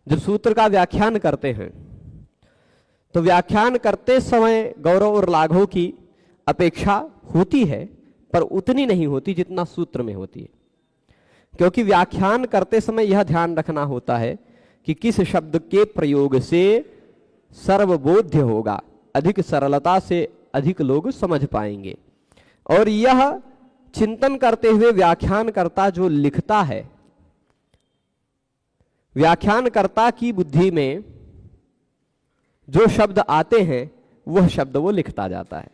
जब सूत्र का व्याख्यान करते हैं तो व्याख्यान करते समय गौरव और लाघव की अपेक्षा होती है, पर उतनी नहीं होती जितना सूत्र में होती है। क्योंकि व्याख्यान करते समय यह ध्यान रखना होता है कि किस शब्द के प्रयोग से सर्वबोध्य होगा, अधिक सरलता से अधिक लोग समझ पाएंगे। और यह चिंतन करते हुए व्याख्यानकर्ता जो लिखता है, व्याख्यानकर्ता की बुद्धि में जो शब्द आते हैं वह शब्द वो लिखता जाता है,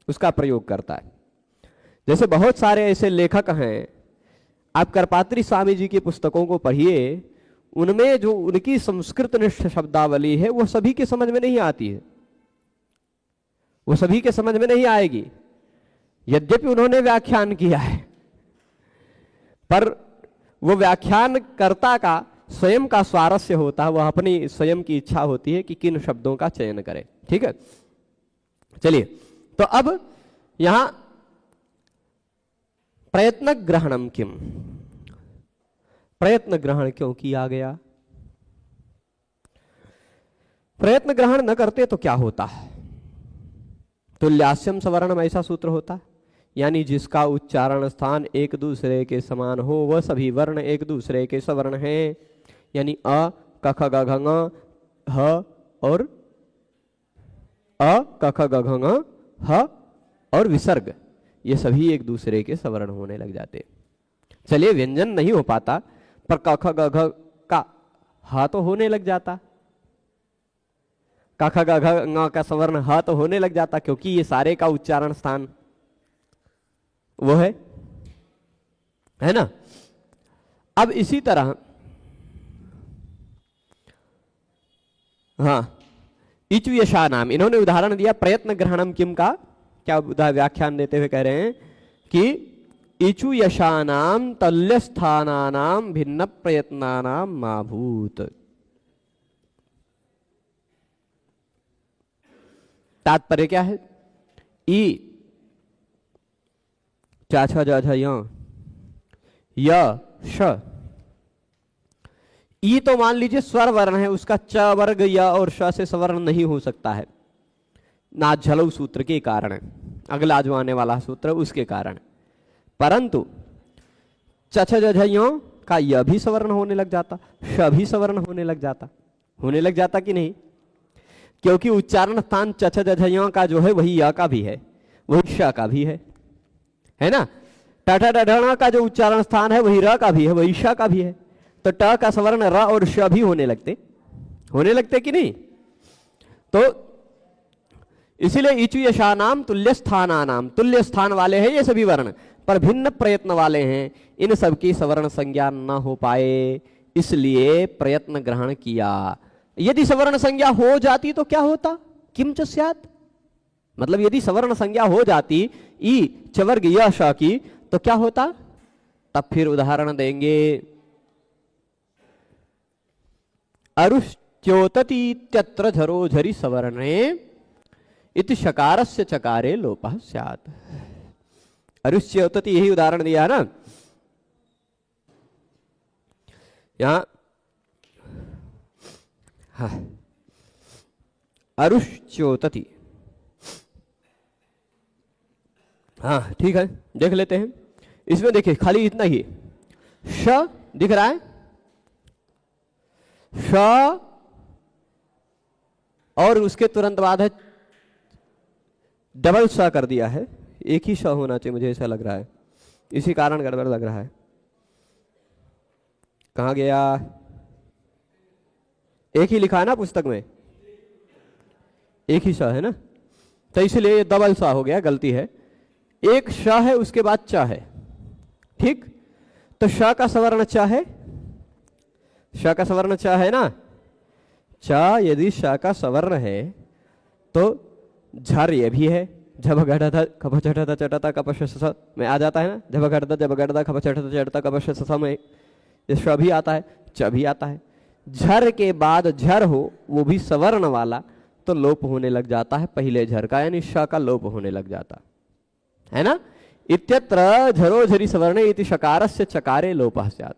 उसका प्रयोग करता है। जैसे बहुत सारे ऐसे लेखक हैं, आप करपात्री स्वामी जी की पुस्तकों को पढ़िए, उनमें जो उनकी संस्कृतनिष्ठ शब्दावली है वो सभी के समझ में नहीं आती है, वो सभी के समझ में नहीं आएगी। यद्यपि उन्होंने व्याख्यान किया है, पर वो व्याख्यानकर्ता का स्वयं का स्वारस्य होता है, वह अपनी स्वयं की इच्छा होती है कि किन शब्दों का चयन करें। ठीक है, चलिए, तो अब यहां प्रयत्न ग्रहणम किम, प्रयत्न ग्रहण क्यों किया गया? प्रयत्न ग्रहण न करते तो क्या होता? तुल्यास्यम सवर्णम, ऐसा सूत्र होता, यानी जिसका उच्चारण स्थान एक दूसरे के समान हो, वह सभी वर्ण एक दूसरे के सवर्ण हैं, यानी अ क ख ग घ ङ ह और अ क ख ग घ ङ ह और विसर्ग, ये सभी एक दूसरे के सवर्ण होने लग जाते। चलिए, व्यंजन नहीं हो पाता, पर क ख ग घ का ह तो होने लग जाता, क ख ग घ ङ का सवर्ण ह तो होने लग जाता, क्योंकि ये सारे का उच्चारण स्थान वो है ना। अब इसी तरह हाँ, इचु यशा नाम, इन्होंने उदाहरण दिया प्रयत्न ग्रहणम किम का, क्या व्याख्यान देते हुए कह रहे हैं कि इचु यशानाम तल्यस्थानानाम भिन्न प्रयत्नानाम माभूत। तात्पर्य क्या है? ई चा छ ज झ य श, ई तो मान लीजिए स्वर वर्ण है, उसका च वर्ग य और श से स्वर्ण नहीं हो सकता है, ना झलऊ सूत्र के कारण, अगला जो आने वाला सूत्र उसके कारण, परंतु च छ ज झ य का य भी सवर्ण होने लग जाता, श भी सवर्ण होने लग जाता कि नहीं? क्योंकि उच्चारण स्थान च छ ज झ य का जो है वही य का भी है, वही श का भी है ना। ट ठ ड ढ का जो उच्चारण स्थान है वही र का भी है, वही श का भी है, तो ट का सवर्ण र और श भी होने लगते कि नहीं? तो इसीलिए इचु यशानाम तुल्य स्थानानाम, तुल्य स्थान वाले हैं ये सभी वर्ण, पर भिन्न प्रयत्न वाले हैं, इन सब की सवर्ण संज्ञा न हो पाए, इसलिए प्रयत्न ग्रहण किया। यदि सवर्ण संज्ञा हो जाती तो क्या होता? किम च स्यात्, मतलब यदि सवर्ण संज्ञा हो जाती ई च वर्ग य श की, तो क्या होता? तब फिर उदाहरण देंगे, अरुश्च्योततीत्यत्र झरोझरि सवर्णे इति शकारस्य चकारे लोपः स्यात्। अरुश्च्योतति, यही उदाहरण दिया है ना यहां। हाँ, अरुश्च्योतति, हाँ ठीक है, देख लेते हैं। इसमें देखिए खाली इतना ही श दिख रहा है, श और उसके तुरंत बाद है डबल स कर दिया है, एक ही श होना चाहिए, मुझे ऐसा लग रहा है, इसी कारण गड़बड़ लग रहा है। कहाँ गया? एक ही लिखा है ना पुस्तक में, एक ही श है ना, तो इसलिए डबल स हो गया, गलती है। एक श है, उसके बाद च है, ठीक, तो श का सवर्ण च है, श का सवर्ण च है ना। च यदि श का सवर्ण है तो झर ये भी है, झब घटता खप चटता चटता कपश स में आ जाता है ना, झब घटता जब घटता खप चटता चटता कपश स में ये श भी आता है, च भी आता है। झर के बाद झर हो, वो भी सवर्ण वाला, तो लोप होने लग जाता है पहले झर का, यानी श का लोप होने लग जाता है ना। इत्यत्र झरोझरि सवर्णे इति शकारस्य चकारे लोपः स्यात्,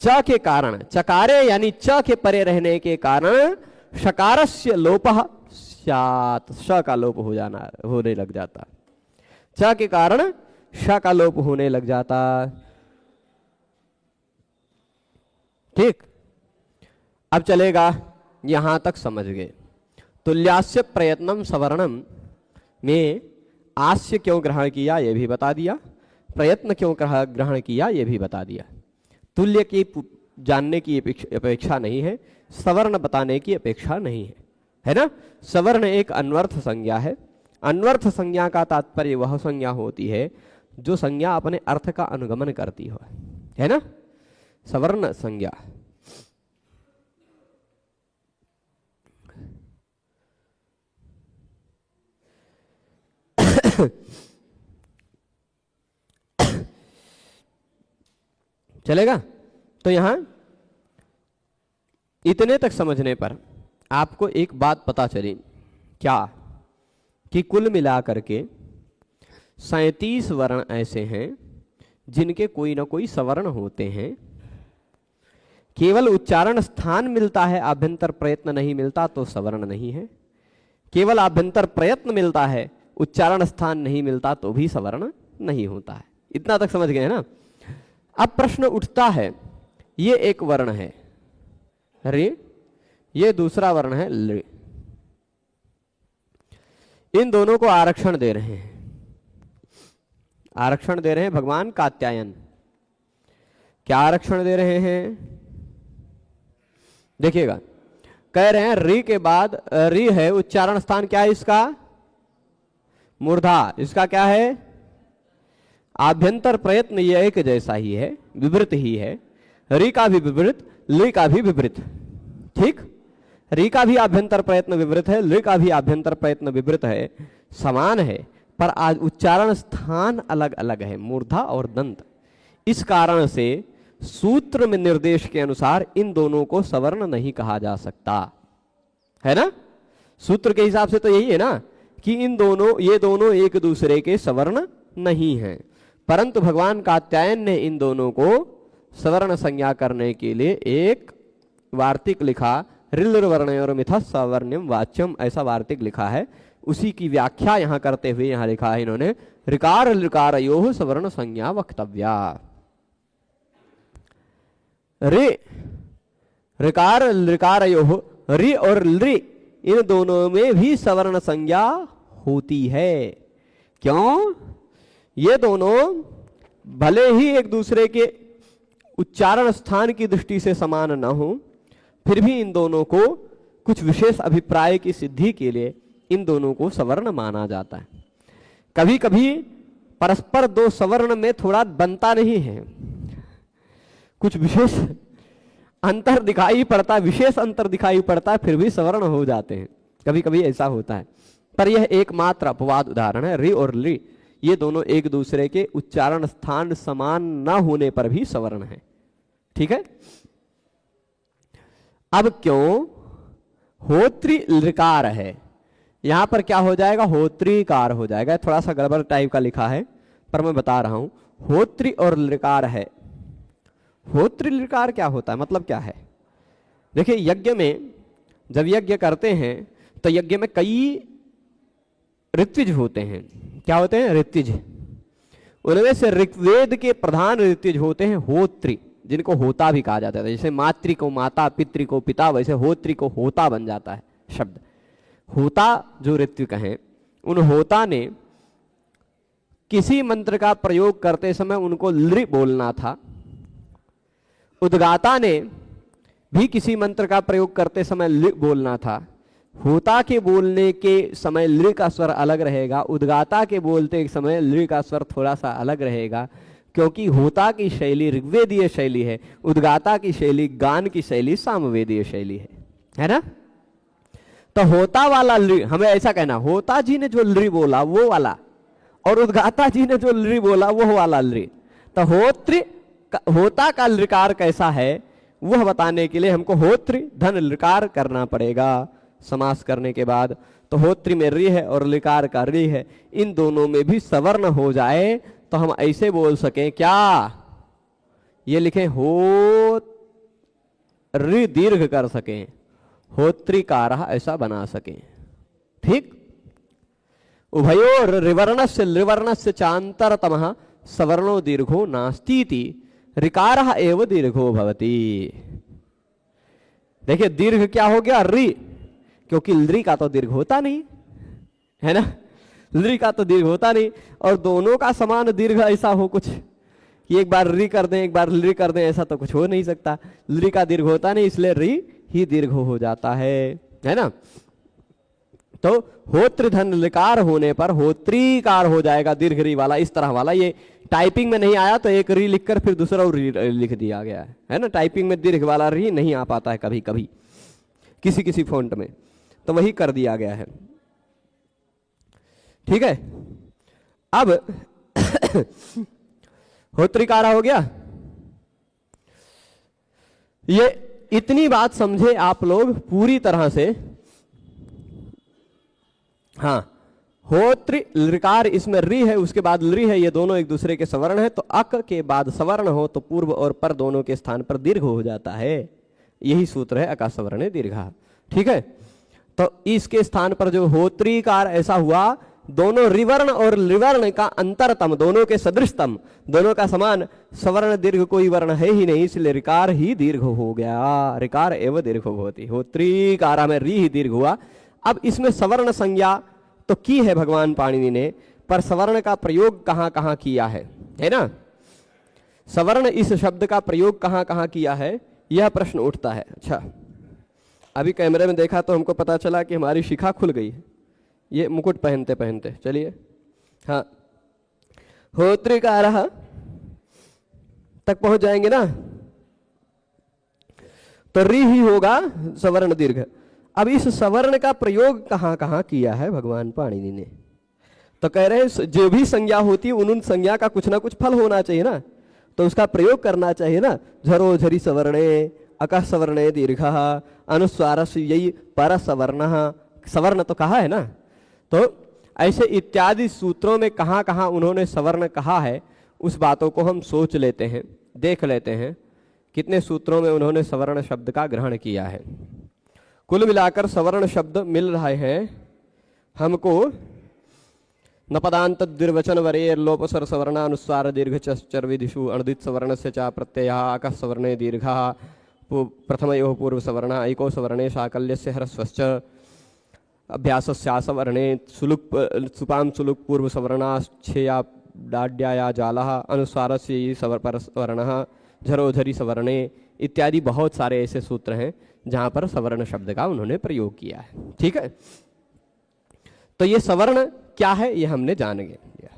च के कारण, चकारे यानी च के परे रहने के कारण शकारस्य लोपः स्यात्, श का लोप होने लग जाता, च के कारण श का लोप होने लग जाता। ठीक, अब चलेगा, यहां तक समझ गए। तुल्यास्य प्रयत्नम सवर्णम में आस्य क्यों ग्रहण किया ये भी बता दिया, प्रयत्न क्यों ग्रहण किया ये भी बता दिया। तुल्य की जानने की अपेक्षा नहीं है, सवर्ण बताने की अपेक्षा नहीं है ना। सवर्ण एक अन्वर्थ संज्ञा है, अन्वर्थ संज्ञा का तात्पर्य वह संज्ञा होती है जो संज्ञा अपने अर्थ का अनुगमन करती हो, है ना, सवर्ण संज्ञा। चलेगा। तो यहां इतने तक समझने पर आपको एक बात पता चली, क्या, कि कुल मिलाकर के 37 वर्ण ऐसे हैं जिनके कोई ना कोई सवर्ण होते हैं। केवल उच्चारण स्थान मिलता है, आभ्यंतर प्रयत्न नहीं मिलता तो सवर्ण नहीं है। केवल आभ्यंतर प्रयत्न मिलता है, उच्चारण स्थान नहीं मिलता तो भी सवर्ण नहीं होता है। इतना तक समझ गए ना। अब प्रश्न उठता है, ये एक वर्ण है रे, ये दूसरा वर्ण है लृ, इन दोनों को आरक्षण दे रहे हैं, आरक्षण दे रहे हैं भगवान कात्यायन। क्या आरक्षण दे रहे हैं? देखिएगा, कह रहे हैं री के बाद री है, उच्चारण स्थान क्या है इसका? मूर्धा। इसका क्या है? आभ्यंतर प्रयत्न ये एक जैसा ही है, विवृत ही है। री का भी विवृत, लृ का भी विवृत। ठीक, री का भी आभ्यंतर प्रयत्न विवृत है, लृ का भी आभ्यंतर प्रयत्न विवृत है, समान है, पर आज उच्चारण स्थान अलग अलग है, मूर्धा और दंत। इस कारण से सूत्र में निर्देश के अनुसार इन दोनों को सवर्ण नहीं कहा जा सकता, है ना। सूत्र के हिसाब से तो यही है ना कि इन दोनों, ये दोनों एक दूसरे के सवर्ण नहीं हैं, परंतु भगवान कात्यायन ने इन दोनों को सवर्ण संज्ञा करने के लिए एक वार्तिक लिखा, ऋल वर्णयोर मिथः सवर्ण्यम वाच्यम, ऐसा वार्तिक लिखा है। उसी की व्याख्या यहां करते हुए यहां लिखा है इन्होंने, ऋकार लृकारयोः सवर्ण संज्ञा वक्तव्या। रे, ऋकार लृकारयोः, रि और लृ इन दोनों में भी सवर्ण संज्ञा होती है। क्यों? ये दोनों भले ही एक दूसरे के उच्चारण स्थान की दृष्टि से समान न हो, फिर भी इन दोनों को कुछ विशेष अभिप्राय की सिद्धि के लिए इन दोनों को सवर्ण माना जाता है। कभी कभी परस्पर दो सवर्ण में थोड़ा बनता नहीं है, कुछ विशेष अंतर दिखाई पड़ता है, विशेष अंतर दिखाई पड़ता है, फिर भी सवर्ण हो जाते हैं, कभी कभी ऐसा होता है। पर यह एकमात्र अपवाद उदाहरण है। रि और लृ ये दोनों एक दूसरे के उच्चारण स्थान समान न होने पर भी सवर्ण है। ठीक है। अब क्यों होत्री लृकार है, यहां पर क्या हो जाएगा? होत्रीकार हो जाएगा। थोड़ा सा गड़बड़ टाइप का लिखा है पर मैं बता रहा हूं, होत्री और लृकार है। होत्री लृकार क्या होता है, मतलब क्या है? देखिए, यज्ञ में जब यज्ञ करते हैं तो यज्ञ में कई ऋत्विज होते हैं। क्या होते हैं? ऋत्विज। उनमें से ऋग्वेद के प्रधान ऋत्विज होते हैं होत्री, जिनको होता भी कहा जाता है। जैसे मातृ को माता, पितृ को पिता, वैसे होत्री को होता बन जाता है शब्द। होता जो ऋत्विक हैं, उन होता ने किसी मंत्र का प्रयोग करते समय उनको लृ बोलना था। उद्गाता ने भी किसी मंत्र का प्रयोग करते समय लृ बोलना था। होता के बोलने के समय लृ का स्वर अलग रहेगा, उद्गाता के बोलते समय लृ का स्वर थोड़ा सा अलग रहेगा, क्योंकि होता की शैली ऋग्वेदीय शैली है, उद्गाता की शैली, गान की शैली सामवेदीय शैली है ना। तो होता वाला लृ, हमें ऐसा कहना, होता जी ने जो लृ बोला वो वाला, और उद्गाता जी ने जो लृ बोला वो वाला लृ। तो होता का लृकार कैसा है वह बताने के लिए हमको होत्री धन लृकार करना पड़ेगा समास करने के बाद। तो होत्री में रि है और लृकार का रि है, इन दोनों में भी सवर्ण हो जाए तो हम ऐसे बोल सकें, क्या ये लिखें, हो रि दीर्घ कर सकें, होत्रिकारः ऐसा बना सकें। ठीक। उभयोर ऋवर्णस्य लृवर्णस्य चांतरतमः सवर्णो दीर्घो नास्तीति ऋकारः एव दीर्घो भवति। देखिए, दीर्घ क्या हो गया? रि, क्योंकि लृ का तो दीर्घ होता नहीं है ना, लृ का तो दीर्घ होता नहीं, और दोनों का समान दीर्घ ऐसा हो कुछ कि एक बार रि कर दें एक बार लृ कर दें, ऐसा तो कुछ हो नहीं सकता। लृ का दीर्घ होता नहीं, इसलिए रि ही दीर्घ हो जाता है ना। तो होत्रिधन लिकार होने पर होत्रीकार हो जाएगा, दीर्घ री वाला, इस तरह वाला। ये टाइपिंग में नहीं आया तो एक री लिखकर फिर दूसरा री लिख दिया गया है ना। टाइपिंग में दीर्घ वाला री नहीं आ पाता है कभी कभी किसी किसी फॉन्ट में, तो वही कर दिया गया है। ठीक है, अब होत्रिकारा हो गया। ये इतनी बात समझे आप लोग पूरी तरह से। हाँ, होत्रि लृकार, इसमें री है उसके बाद लृ है, ये दोनों एक दूसरे के सवर्ण है, तो अक के बाद सवर्ण हो तो पूर्व और पर दोनों के स्थान पर दीर्घ हो जाता है। यही सूत्र है अका सवर्ण दीर्घा। ठीक है, तो इसके स्थान पर जो होत्रिकार ऐसा हुआ, दोनों रिवर्ण और लिवर्ण का अंतरतम, दोनों के सदृशतम, दोनों का समान सवर्ण दीर्घ कोई वर्ण है ही नहीं, इसलिए ऋकार ही दीर्घ हो गया। ऋकार एवं दीर्घ होती, होत्रिकारा में री ही दीर्घ हुआ। अब इसमें सवर्ण संज्ञा तो की है भगवान पाणिनि ने, पर सवर्ण का प्रयोग कहां कहां किया है ना। सवर्ण इस शब्द का प्रयोग कहां कहां किया है, यह प्रश्न उठता है। अच्छा, अभी कैमरे में देखा तो हमको पता चला कि हमारी शिखा खुल गई है, ये मुकुट पहनते पहनते। चलिए, हाँ, होत्रिकारः तक पहुंच जाएंगे ना, तो री ही होगा सवर्ण दीर्घ। अब इस सवर्ण का प्रयोग कहां कहां किया है भगवान पाणिनि ने, तो कह रहे हैं जो भी संज्ञा होती है उन संज्ञा का कुछ ना कुछ फल होना चाहिए ना, तो उसका प्रयोग करना चाहिए ना। झरो झरी सवर्णे अकः सवर्णे दीर्घ अनुस्वारस्य यही पर सवर्ण, सवर्ण तो कहा है ना। तो ऐसे इत्यादि सूत्रों में कहां कहां उन्होंने सवर्ण कहा है, उस बातों को हम सोच लेते हैं, देख लेते हैं कितने सूत्रों में उन्होंने सवर्ण शब्द का ग्रहण किया है। कुल मिलाकर सवर्ण शब्द मिल रहे हैं हमको नपदांत द्विर्वचन वरेर लोपसर सवर्णानुस्वार दीर्घ चर विधिषु अणुदित सवर्ण से चा प्रत्यय अकः सवर्णे दीर्घ प्रथमयोः पूर्व सवर्ण एको सवर्णे शाकल्यस्य ह्रस्वश्च अभ्यासस्यासवर्णे सुलुक सुपाम सुलुक पूर्व सवर्णाश्छेया डाड्याया जालः अनुस्वारस्य परस्वर्णः झरोझरी सवर्णे इत्यादि बहुत सारे ऐसे सूत्र हैं जहां पर सवर्ण शब्द का उन्होंने प्रयोग किया है। ठीक है, तो ये सवर्ण क्या है ये हमने जान लिया।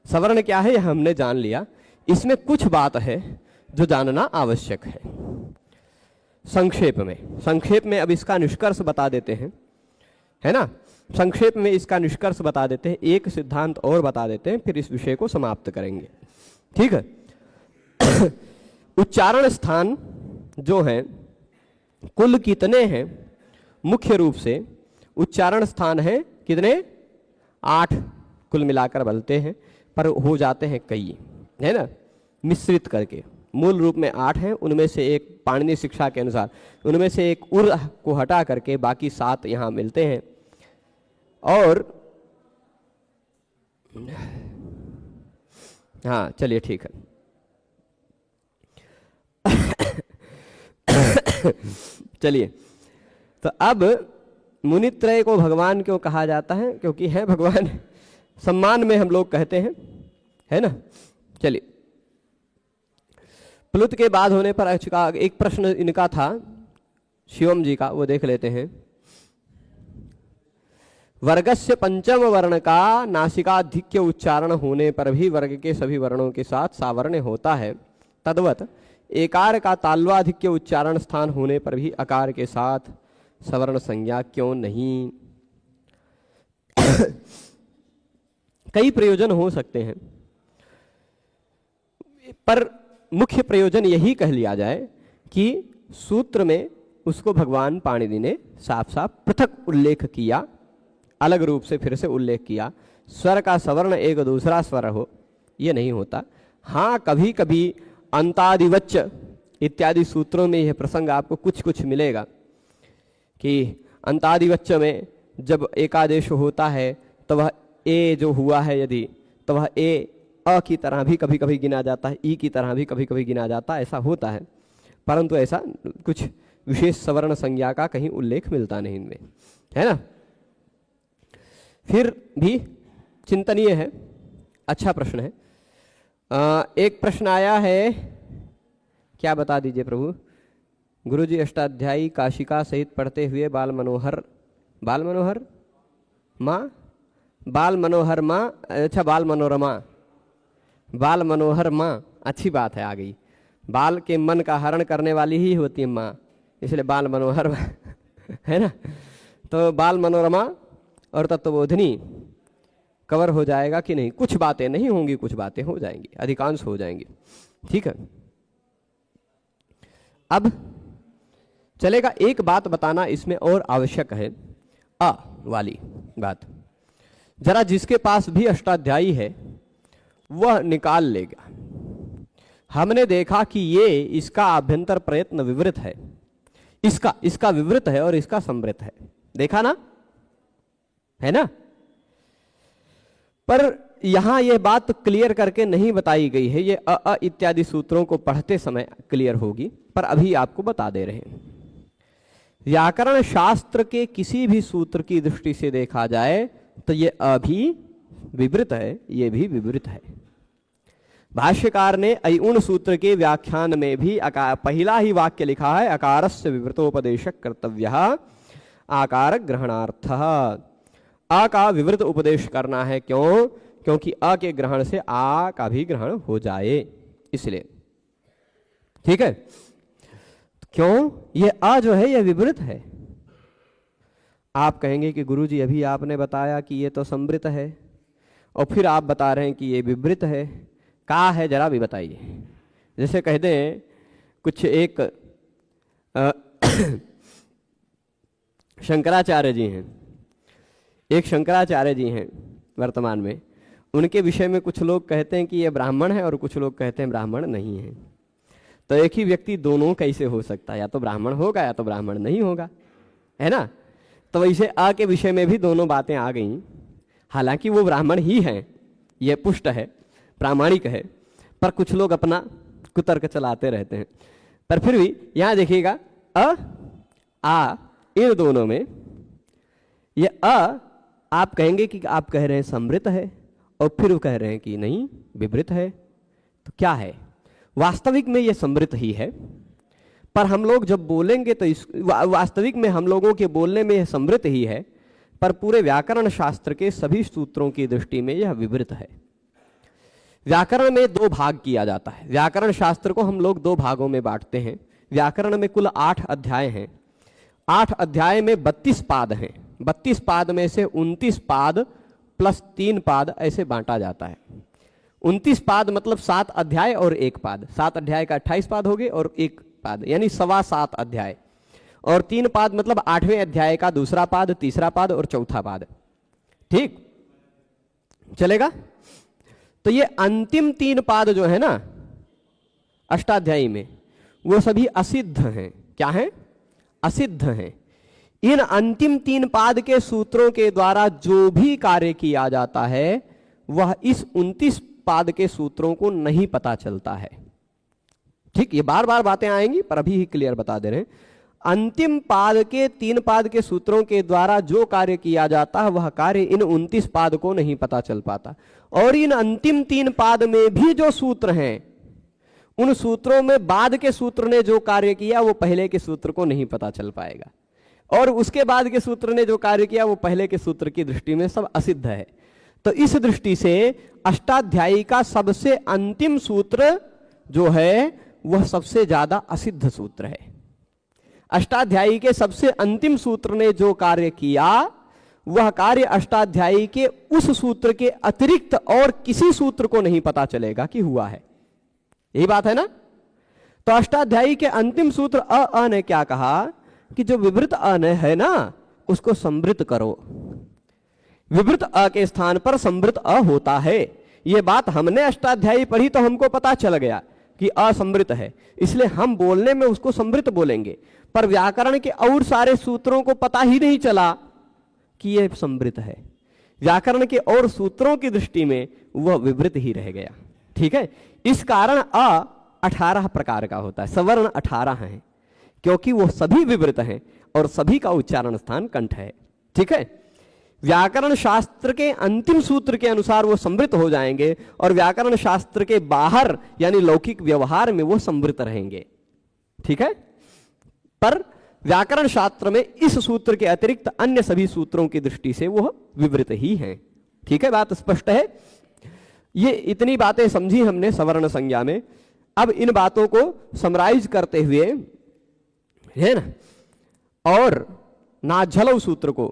सवर्ण क्या है ये हमने जान लिया। इसमें कुछ बात है जो जानना आवश्यक है संक्षेप में अब इसका निष्कर्ष बता देते हैं, है ना। संक्षेप में इसका निष्कर्ष बता देते हैं, एक सिद्धांत और बता देते हैं, फिर इस विषय को समाप्त करेंगे। ठीक है। उच्चारण स्थान जो है कुल कितने हैं, मुख्य रूप से उच्चारण स्थान है कितने, 8 कुल मिलाकर बनते हैं, पर हो जाते हैं कई, है ना, मिश्रित करके। मूल रूप में 8 हैं, उनमें से एक पाणिनि शिक्षा के अनुसार उनमें से एक उर को हटा करके बाकी 7 यहाँ मिलते हैं। और हाँ चलिए ठीक है। चलिए, तो अब मुनित्रय को भगवान क्यों कहा जाता है, क्योंकि है भगवान, सम्मान में हम लोग कहते हैं, है ना। चलिए, प्लुत के बाद होने पर एक प्रश्न इनका था शिवम जी का, वो देख लेते हैं। वर्गस्य पंचम वर्ण का नासिकाधिक्य उच्चारण होने पर भी वर्ग के सभी वर्णों के साथ सावर्ण होता है, तद्वत एकार का ताल्वाधिक्य उच्चारण स्थान होने पर भी अकार के साथ सवर्ण संज्ञा क्यों नहीं। कई प्रयोजन हो सकते हैं, पर मुख्य प्रयोजन यही कह लिया जाए कि सूत्र में उसको भगवान पाणिनि ने साफ साफ पृथक उल्लेख किया, अलग रूप से फिर से उल्लेख किया। स्वर का सवर्ण एक दूसरा स्वर हो, यह नहीं होता। हाँ, कभी कभी अंतादिवच्च इत्यादि सूत्रों में यह प्रसंग आपको कुछ कुछ मिलेगा कि अंतादिवच्च में जब एकादेश होता है तो वह ए जो हुआ है यदि, तो वह ए अ की तरह भी कभी कभी गिना जाता है, ई की तरह भी कभी कभी गिना जाता है, ऐसा होता है। परंतु ऐसा कुछ विशेष सवर्ण संज्ञा का कहीं उल्लेख मिलता नहीं इनमें, है ना। फिर भी चिंतनीय है, अच्छा प्रश्न है। एक प्रश्न आया है, क्या बता दीजिए प्रभु। गुरुजी अष्टाध्यायी काशिका सहित पढ़ते हुए बाल मनोहर माँ, बाल मनोहर माँ, अच्छा बाल मनोरमा, बाल मनोहर माँ, अच्छी बात है, आ गई। बाल के मन का हरण करने वाली ही होती है माँ, इसलिए बाल मनोहर है ना। तो बाल मनोरमा और तत्वबोधिनी कवर हो जाएगा कि नहीं? कुछ बातें नहीं होंगी, कुछ बातें हो जाएंगी, अधिकांश हो जाएंगी। ठीक है, अब चलेगा, एक बात बताना इसमें और आवश्यक है, अ वाली बात। जरा जिसके पास भी अष्टाध्यायी है वह निकाल लेगा। हमने देखा कि ये इसका आभ्यंतर प्रयत्न विवृत है, इसका विवृत है और इसका संवृत है, देखा ना, है ना। पर यहां यह बात क्लियर करके नहीं बताई गई है, ये अ इत्यादि सूत्रों को पढ़ते समय क्लियर होगी, पर अभी आपको बता दे रहे हैं। व्याकरण शास्त्र के किसी भी सूत्र की दृष्टि से देखा जाए तो ये अ भी विवृत है, ये भी विवृत है। भाष्यकार ने अयुण सूत्र के व्याख्यान में भी पहला ही वाक्य लिखा है, अकारस्य विवृतोपदेशक कर्तव्यः आकार ग्रहणार्थः। आ का विवृत उपदेश करना है, क्यों? क्योंकि अ के ग्रहण से आ का भी ग्रहण हो जाए, इसलिए। ठीक है, क्यों? ये अ जो है ये विवृत है। आप कहेंगे कि गुरुजी अभी आपने बताया कि ये तो संवृत है और फिर आप बता रहे हैं कि ये विवृत है, का है जरा भी बताइए। जैसे कह दें कुछ एक शंकराचार्य जी हैं, एक शंकराचार्य जी हैं वर्तमान में, उनके विषय में कुछ लोग कहते हैं कि ये ब्राह्मण है और कुछ लोग कहते हैं ब्राह्मण नहीं है। तो एक ही व्यक्ति दोनों कैसे हो सकता है? या तो ब्राह्मण होगा या तो ब्राह्मण नहीं होगा, है ना। तो वैसे अ के विषय में भी दोनों बातें आ गई, हालांकि वो ब्राह्मण ही है, ये पुष्ट है, प्रामाणिक है, पर कुछ लोग अपना कुतर्क चलाते रहते हैं। पर फिर भी यहां देखिएगा, अ आ इन दोनों में ये अ आप कहेंगे कि आप कह रहे हैं संवृत है और फिर कह रहे हैं कि नहीं विवृत है, तो क्या है? वास्तविक में ये संवृत ही है, पर हम लोग जब बोलेंगे तो इस वास्तविक में हम लोगों के बोलने में यह संवृत ही है, पर पूरे व्याकरण शास्त्र के सभी सूत्रों की दृष्टि में यह विवृत है। व्याकरण में दो भाग किया जाता है, व्याकरण शास्त्र को हम लोग दो भागों में बांटते हैं। व्याकरण में कुल 8 अध्याय हैं, 8 अध्याय में 32 पाद हैं, 32 पाद में से 29 पाद प्लस 3 पाद ऐसे बांटा जाता है। 29 पाद मतलब 7 अध्याय और 1 पाद, 7 अध्याय का 28 पाद हो गए और 1 पाद यानी 7.25 अध्याय, और 3 पाद मतलब 8वें अध्याय का दूसरा पाद, तीसरा पाद और चौथा पाद। ठीक चलेगा। तो ये अंतिम 3 पाद जो है ना अष्टाध्यायी में, वो सभी असिद्ध हैं। क्या हैं? असिद्ध हैं। इन अंतिम 3 पाद के सूत्रों के द्वारा जो भी कार्य किया जाता है वह इस 29 पाद के सूत्रों को नहीं पता चलता है। ठीक, ये बार बार बातें आएंगी पर अभी ही क्लियर बता दे रहे हैं। अंतिम पाद के 3 पाद के सूत्रों के द्वारा जो कार्य किया जाता है वह कार्य इन 29 पाद को नहीं पता चल पाता, और इन अंतिम 3 पाद में भी जो सूत्र हैं उन सूत्रों में बाद के सूत्र ने जो कार्य किया वो पहले के सूत्र को नहीं पता चल पाएगा, और उसके बाद के सूत्र ने जो कार्य किया वो पहले के सूत्र की दृष्टि में सब असिद्ध है। तो इस दृष्टि से अष्टाध्यायी का सबसे अंतिम सूत्र जो है वह सबसे ज्यादा असिद्ध सूत्र है। अष्टाध्यायी के सबसे अंतिम सूत्र ने जो कार्य किया वह कार्य अष्टाध्यायी के उस सूत्र के अतिरिक्त और किसी सूत्र को नहीं पता चलेगा कि हुआ है। यही बात है ना। तो अष्टाध्यायी के अंतिम सूत्र अ ने क्या कहा कि जो विवृत अ है ना उसको संवृत करो। विवृत अ के स्थान पर संवृत अ होता है। यह बात हमने अष्टाध्यायी पढ़ी तो हमको पता चल गया कि असंवृत है, इसलिए हम बोलने में उसको संवृत बोलेंगे, पर व्याकरण के और सारे सूत्रों को पता ही नहीं चला कि यह संवृत है। व्याकरण के और सूत्रों की दृष्टि में वह विवृत ही रह गया। ठीक है, इस कारण अ 18 प्रकार का होता है, सवर्ण 18 हैं, क्योंकि वो सभी विवृत हैं और सभी का उच्चारण स्थान कंठ है। ठीक है, व्याकरण शास्त्र के अंतिम सूत्र के अनुसार वो संवृत हो जाएंगे और व्याकरण शास्त्र के बाहर यानी लौकिक व्यवहार में वो संवृत रहेंगे। ठीक है, पर व्याकरण शास्त्र में इस सूत्र के अतिरिक्त अन्य सभी सूत्रों की दृष्टि से वह विवृत ही है। ठीक है, बात स्पष्ट है। ये इतनी बातें समझी हमने सवर्ण संज्ञा में। अब इन बातों को समराइज करते हुए, है ना, और नाझलव सूत्र को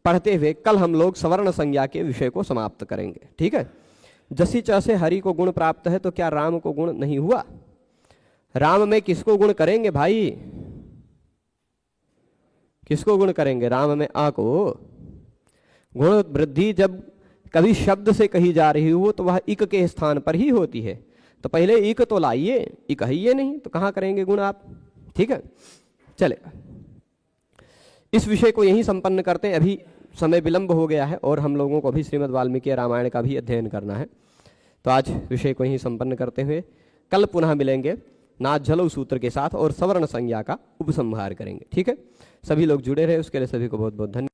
पढ़ते हुए कल हम लोग सवर्ण संज्ञा के विषय को समाप्त करेंगे। ठीक है। जसी च से हरि को गुण प्राप्त है, तो क्या राम को गुण नहीं हुआ? राम में किसको गुण करेंगे भाई? किसको गुण करेंगे? राम में आ को। गुण वृद्धि जब कभी शब्द से कही जा रही हो तो वह इक के स्थान पर ही होती है। तो पहले इक तो लाइए, इक है ये नहीं तो कहां करेंगे गुण आप? ठीक है, चलेगा। इस विषय को यहीं संपन्न करते हैं। अभी समय विलंब हो गया है और हम लोगों को अभी श्रीमद् वाल्मीकि रामायण का भी अध्ययन करना है। तो आज विषय को यहीं संपन्न करते हुए कल पुनः मिलेंगे नाझलव सूत्र के साथ और सवर्ण संज्ञा का उपसंहार करेंगे। ठीक है, सभी लोग जुड़े रहे उसके लिए सभी को बहुत बहुत धन्यवाद।